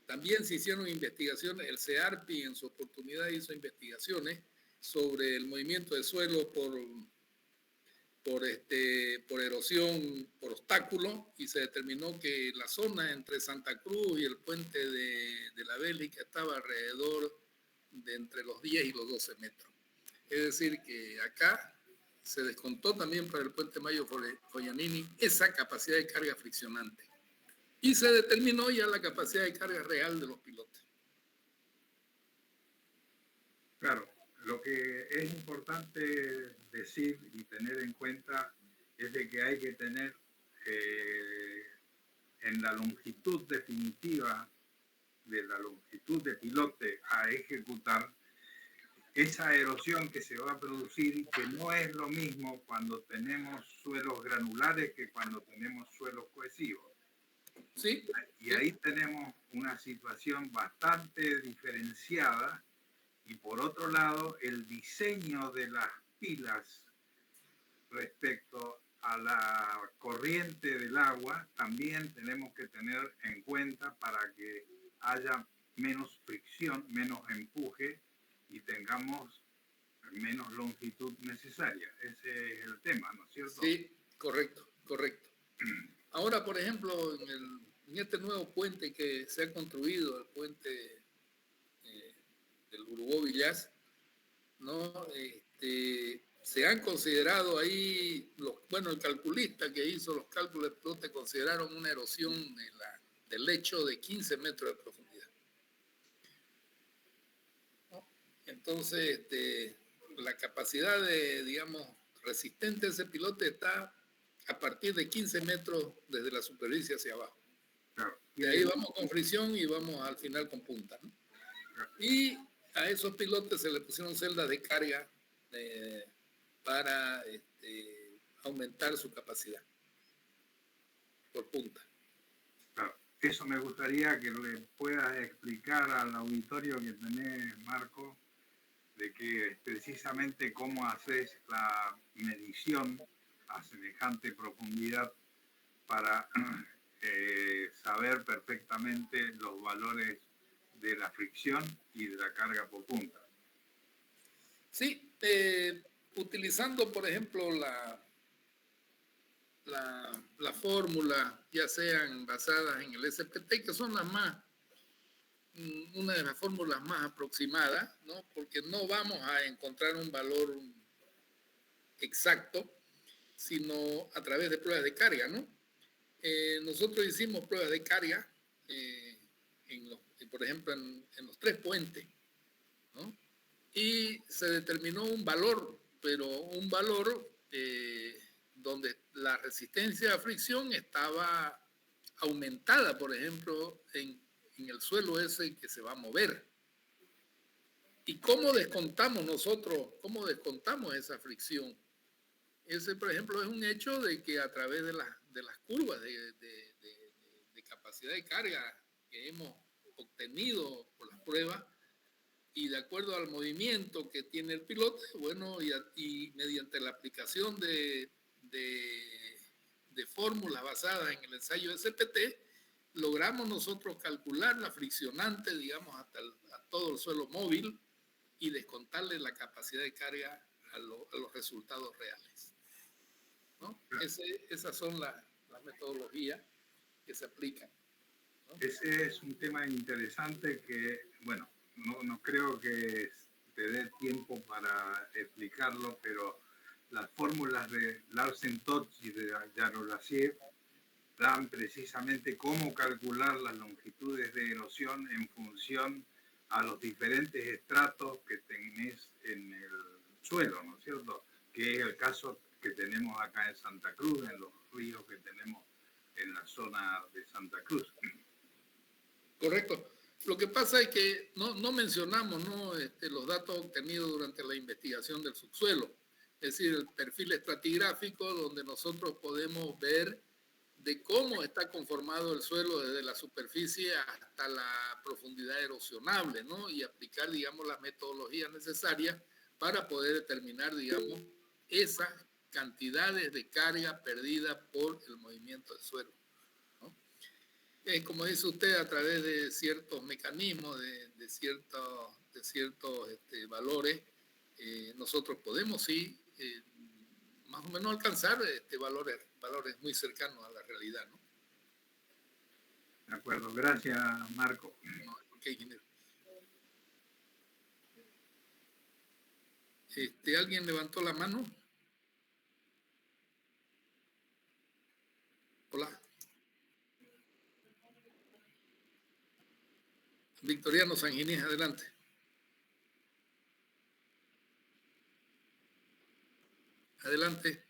también se hicieron investigaciones, el CEARPI en su oportunidad hizo investigaciones sobre el movimiento de suelo por erosión, por obstáculos, y se determinó que la zona entre Santa Cruz y el puente de la Bélica estaba alrededor de entre los 10 y los 12 metros. Es decir, que acá se descontó también para el puente Mario Foglianini esa capacidad de carga friccionante. Y se determinó ya la capacidad de carga real de los pilotes. Claro, lo que es importante decir y tener en cuenta es de que hay que tener en la longitud definitiva de la longitud de pilote a ejecutar esa erosión que se va a producir y que no es lo mismo cuando tenemos suelos granulares que cuando tenemos suelos cohesivos. Sí. Y ahí tenemos una situación bastante diferenciada. Y por otro lado, el diseño de las pilas respecto a la corriente del agua también tenemos que tener en cuenta para que haya menos fricción, menos empuje y tengamos menos longitud necesaria. Ese es el tema, ¿no es cierto? Sí, correcto. Ahora, por ejemplo, en este nuevo puente que se ha construido, el puente del Urubó-Villás, ¿no? Se han considerado ahí, el calculista que hizo los cálculos de pilote consideraron una erosión del lecho de 15 metros de profundidad. ¿No? Entonces, la capacidad resistente de ese pilote está a partir de 15 metros desde la superficie hacia abajo. Claro. Y ahí vamos con fricción y vamos al final con punta, ¿no? Claro. Y a esos pilotes se le pusieron celdas de carga para aumentar su capacidad por punta. Claro. Eso me gustaría que le puedas explicar al auditorio que tenés, Marco, de que precisamente cómo haces la medición a semejante profundidad para saber perfectamente los valores de la fricción y de la carga por punta. Sí, utilizando por ejemplo las fórmulas, ya sean basadas en el SPT, que son una de las fórmulas más aproximadas, ¿no? Porque no vamos a encontrar un valor exacto, sino a través de pruebas de carga, ¿no? Nosotros hicimos pruebas de carga, por ejemplo, en los 3 puentes, ¿no? Y se determinó un valor, pero un valor donde la resistencia a fricción estaba aumentada, por ejemplo, en el suelo ese que se va a mover. ¿Y cómo descontamos esa fricción? Ese, por ejemplo, es un hecho de que a través de las curvas de capacidad de carga que hemos obtenido por las pruebas, y de acuerdo al movimiento que tiene el piloto, bueno, y mediante la aplicación de fórmulas basadas en el ensayo SPT, logramos nosotros calcular la friccionante, digamos, a todo el suelo móvil y descontarle la capacidad de carga a los resultados reales, ¿no? Esas son las metodologías que se aplican, ¿no? Ese es un tema interesante que, bueno, no creo que te dé tiempo para explicarlo, pero las fórmulas de Larsen-Tod y de Jaroslavsky dan precisamente cómo calcular las longitudes de erosión en función a los diferentes estratos que tenés en el suelo, ¿no es cierto? Que es el caso que tenemos acá en Santa Cruz, en los ríos que tenemos en la zona de Santa Cruz. Correcto. Lo que pasa es que no mencionamos, ¿no? Los datos obtenidos durante la investigación del subsuelo, es decir, el perfil estratigráfico donde nosotros podemos ver de cómo está conformado el suelo desde la superficie hasta la profundidad erosionable, ¿no? Y aplicar, digamos, las metodologías necesarias para poder determinar, digamos, esas cantidades de carga perdida por el movimiento del suelo, ¿no? Como dice usted, a través de ciertos mecanismos, de ciertos valores, nosotros podemos, sí, más o menos alcanzar valores muy cercanos a la realidad, ¿no? De acuerdo, gracias, Marco. Okay, ingeniero. ¿Alguien levantó la mano? Hola. Victoriano Sanginés, adelante. Adelante.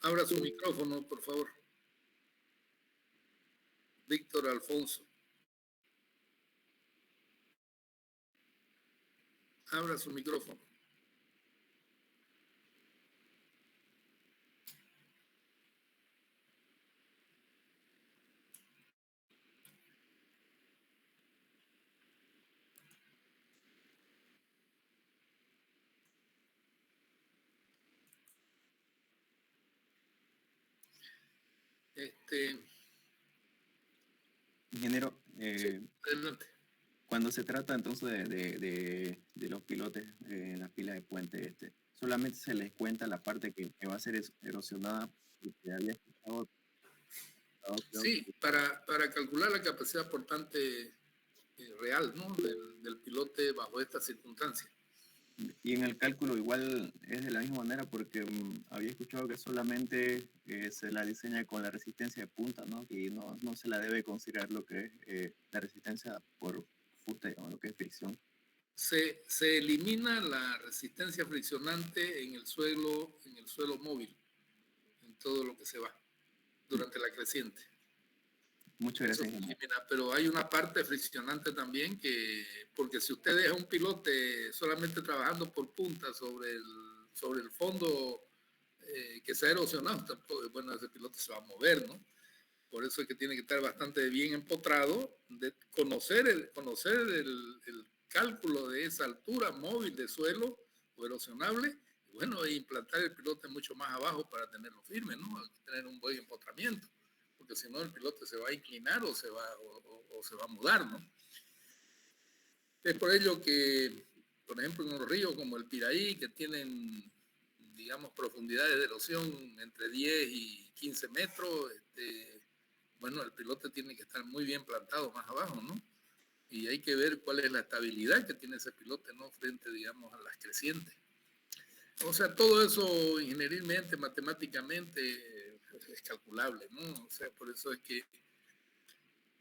Abra su micrófono, por favor. Víctor Alfonso. Abra su micrófono. Ingeniero, Sí, adelante. cuando se trata entonces de los pilotes en las pilas de puente, solamente se les cuenta la parte que va a ser erosionada, porque había escuchado, Sí, para calcular la capacidad portante real, ¿no? del pilote bajo estas circunstancias. y en el cálculo igual es de la misma manera, porque había escuchado que solamente se la diseña con la resistencia de punta, ¿no? Y no se la debe considerar lo que es la resistencia por fute o lo que es fricción. Se elimina la resistencia friccionante en el suelo móvil, en todo lo que se va durante la creciente. Muchas gracias. Eso se elimina, pero hay una parte friccionante también porque si usted deja un pilote solamente trabajando por punta sobre el fondo que se ha erosionado, bueno, ese pilote se va a mover, ¿no? Por eso es que tiene que estar bastante bien empotrado, de conocer el cálculo de esa altura móvil de suelo o erosionable, y bueno, implantar el pilote mucho más abajo para tenerlo firme, ¿no? Hay que tener un buen empotramiento, porque si no el pilote se va a inclinar o se va a mudar, ¿no? Es por ello que por ejemplo, en los ríos como el Piraí, que tienen, digamos, profundidades de erosión entre 10 y 15 metros, bueno, el pilote tiene que estar muy bien plantado más abajo, ¿no? Y hay que ver cuál es la estabilidad que tiene ese pilote, ¿no? Frente, digamos, a las crecientes. O sea, todo eso ingenierilmente, matemáticamente, es calculable, ¿no? O sea, por eso es que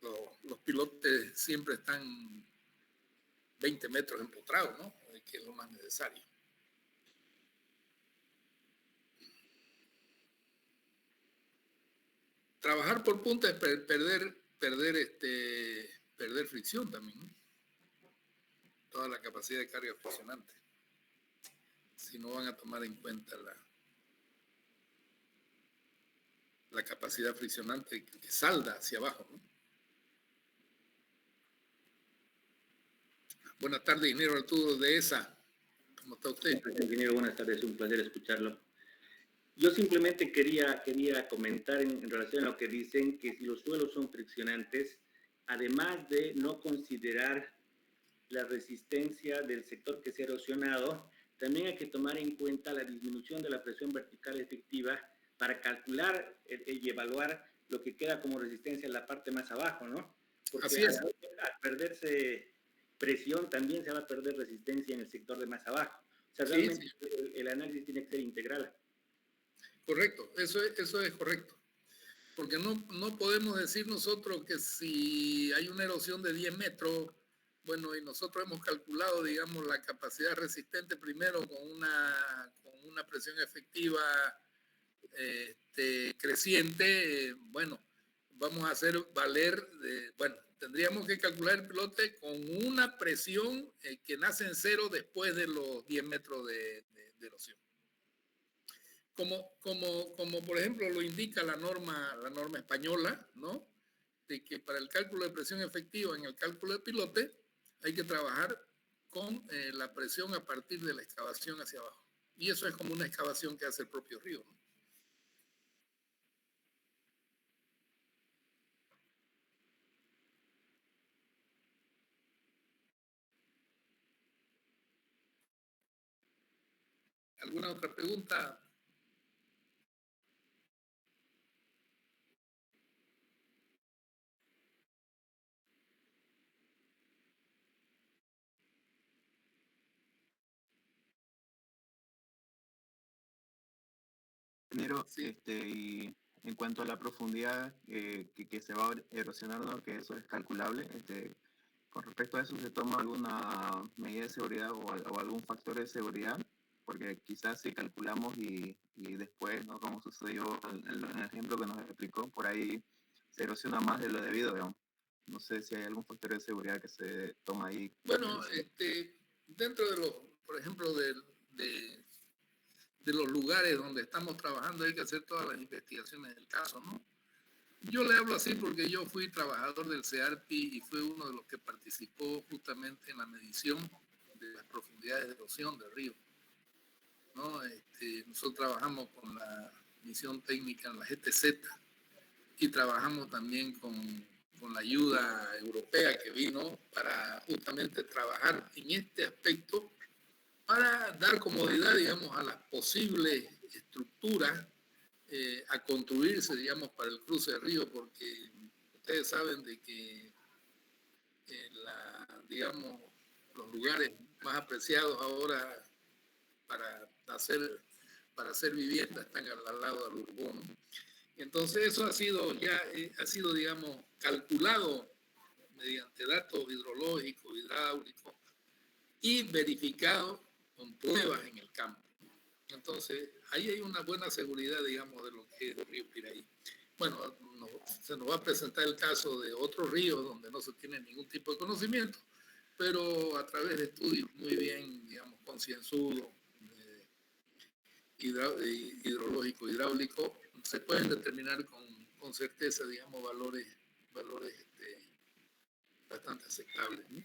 los pilotes siempre están 20 metros empotrados, ¿no? Que es lo más necesario. Trabajar por punta es perder fricción también, ¿no? Toda la capacidad de carga friccionante. Si no van a tomar en cuenta la capacidad friccionante que salda hacia abajo, ¿no? Buenas tardes, ingeniero Arturo de ESA. ¿Cómo está usted? Ingeniero, buenas tardes, un placer escucharlo. Yo simplemente quería comentar en relación a lo que dicen, que si los suelos son friccionantes, además de no considerar la resistencia del sector que se ha erosionado, también hay que tomar en cuenta la disminución de la presión vertical efectiva para calcular y evaluar lo que queda como resistencia en la parte más abajo, ¿no? Porque así es. Al perderse presión, también se va a perder resistencia en el sector de más abajo. O sea, realmente sí. El análisis tiene que ser integral. Correcto, eso es correcto. Porque no podemos decir nosotros que si hay una erosión de 10 metros, bueno, y nosotros hemos calculado, digamos, la capacidad resistente primero con una presión efectiva creciente, bueno, vamos a hacer valer, bueno, tendríamos que calcular el pilote con una presión que nace en cero después de los 10 metros de erosión. Como por ejemplo lo indica la norma española, ¿no? De que para el cálculo de presión efectiva en el cálculo de pilote hay que trabajar con la presión a partir de la excavación hacia abajo. Y eso es como una excavación que hace el propio río, ¿no? ¿Alguna otra pregunta? Ingeniero, y en cuanto a la profundidad que se va a erosionar, ¿no? Que eso es calculable, con respecto a eso, ¿se toma alguna medida de seguridad o algún factor de seguridad? Porque quizás si calculamos y después, ¿no? Como sucedió en el ejemplo que nos explicó, por ahí se erosiona más de lo debido, digamos. No sé si hay algún factor de seguridad que se toma ahí. Bueno, dentro de los, por ejemplo, de los lugares donde estamos trabajando hay que hacer todas las investigaciones del caso, ¿no? Yo le hablo así porque yo fui trabajador del CEARPI y fui uno de los que participó justamente en la medición de las profundidades de erosión del río, ¿no? Nosotros trabajamos con la misión técnica en la GTZ y trabajamos también con la ayuda europea que vino para justamente trabajar en este aspecto para dar comodidad, digamos, a las posibles estructuras a construirse, digamos, para el cruce del río, porque ustedes saben de que, digamos, los lugares más apreciados ahora para hacer vivienda están al lado del urbano. Entonces eso ha sido, digamos, calculado mediante datos hidrológicos, hidráulicos y verificado con pruebas en el campo. Entonces, ahí hay una buena seguridad, digamos, de lo que es el río Piraí. Bueno, se nos va a presentar el caso de otros ríos donde no se tiene ningún tipo de conocimiento, pero a través de estudios muy bien, digamos, concienzudos, hidrológico, hidráulico, se pueden determinar con certeza, digamos, valores bastante aceptables, ¿no?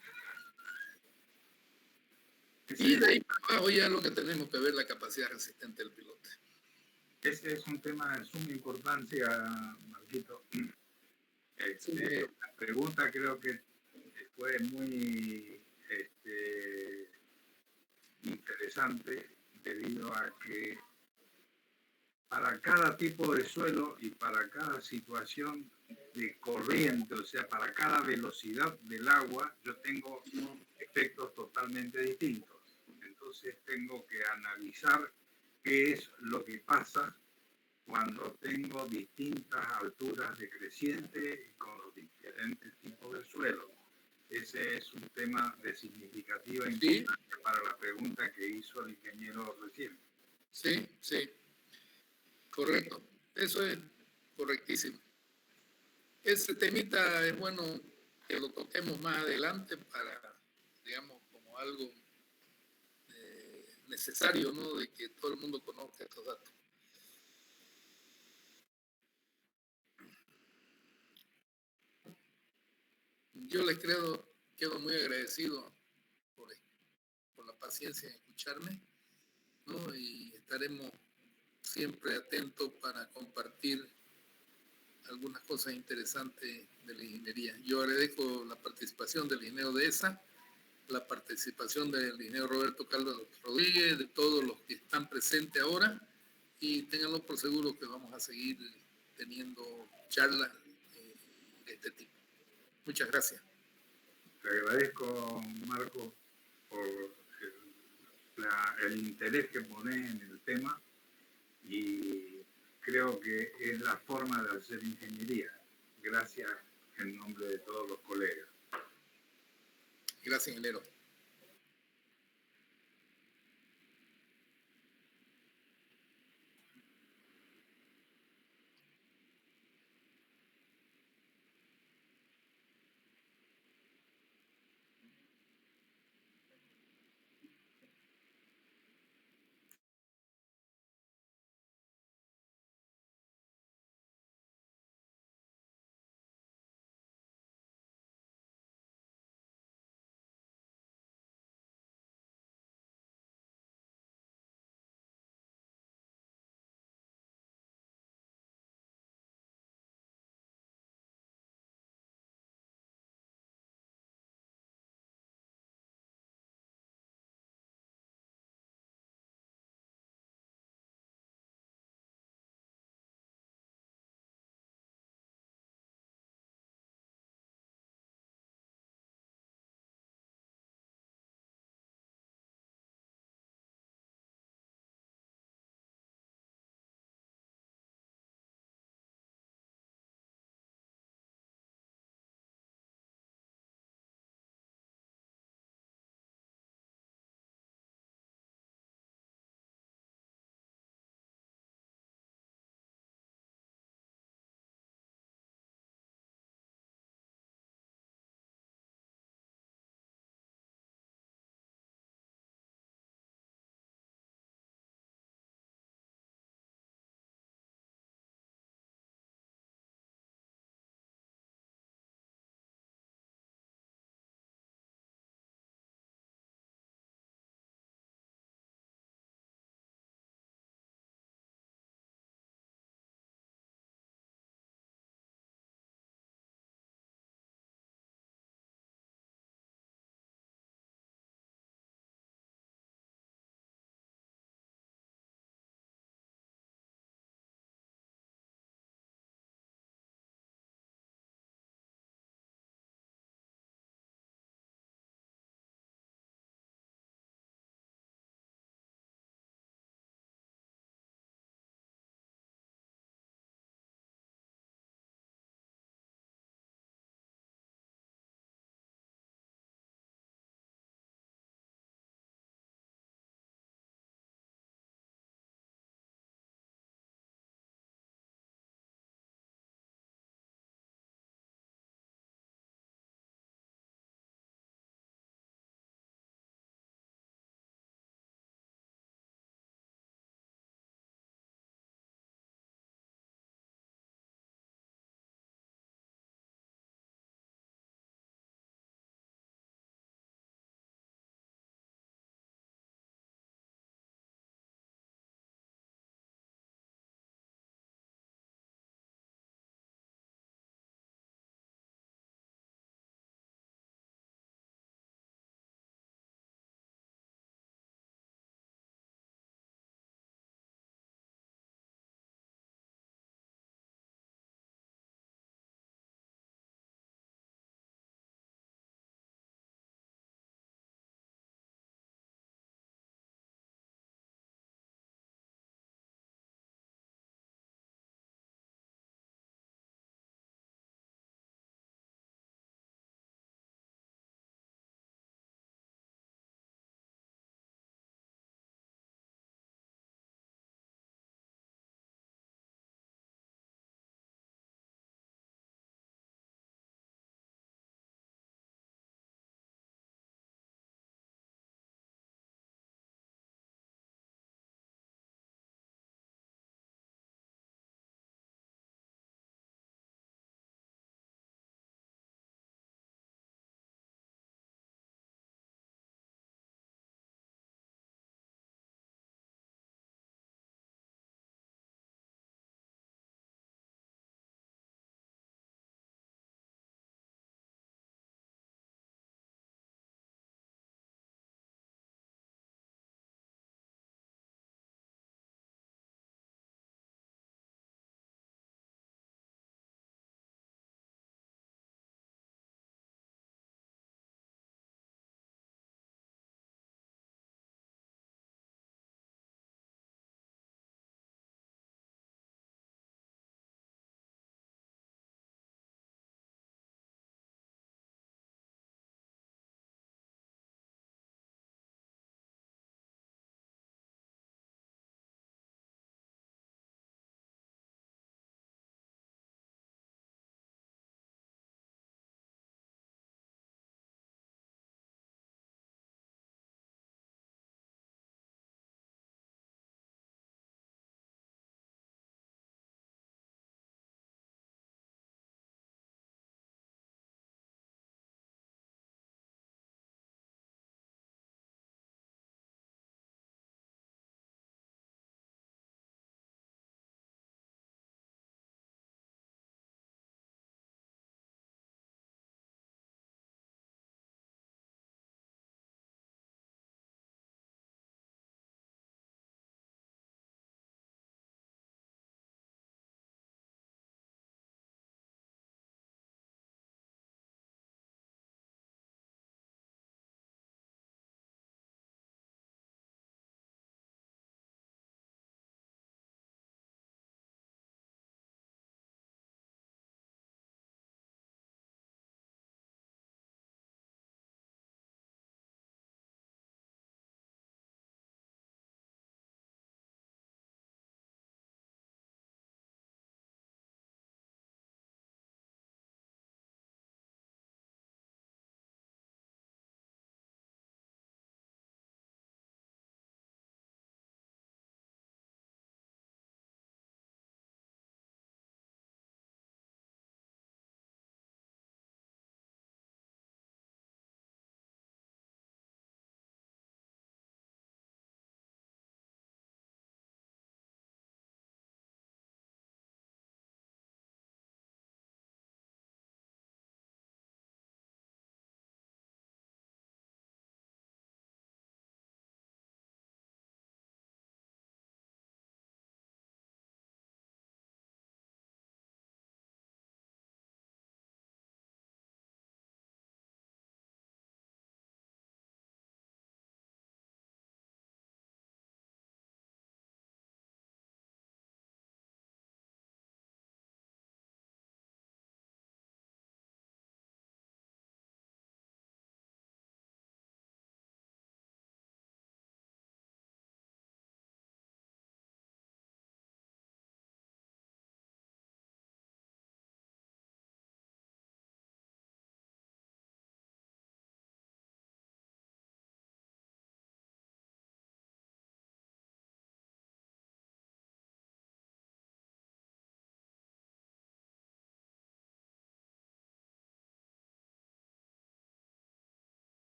Y de ahí para abajo ya lo que tenemos que ver la capacidad resistente del pilote. Ese es un tema de suma importancia, Marquito. La pregunta creo que fue muy interesante debido a que para cada tipo de suelo y para cada situación de corriente, o sea, para cada velocidad del agua, yo tengo efectos totalmente distintos. Entonces tengo que analizar qué es lo que pasa cuando tengo distintas alturas de creciente y con los diferentes tipos de suelo. Ese es un tema de significativa importancia para la pregunta que hizo el ingeniero recién. Sí, sí, correcto. Eso es correctísimo. Ese temita es bueno que lo toquemos más adelante para, digamos, como algo necesario, ¿no? De que todo el mundo conozca estos datos. Yo les quedo muy agradecido por la paciencia en escucharme, ¿no? Y estaremos siempre atentos para compartir algunas cosas interesantes de la ingeniería. Yo agradezco la participación del ingeniero Dehesa, la participación del ingeniero Roberto Carlos Rodríguez, de todos los que están presentes ahora, y ténganlo por seguro que vamos a seguir teniendo charlas de este tipo. Muchas gracias. Te agradezco, Marco, por el interés que pones en el tema y creo que es la forma de hacer ingeniería. Gracias en nombre de todos los colegas. Gracias, ingeniero.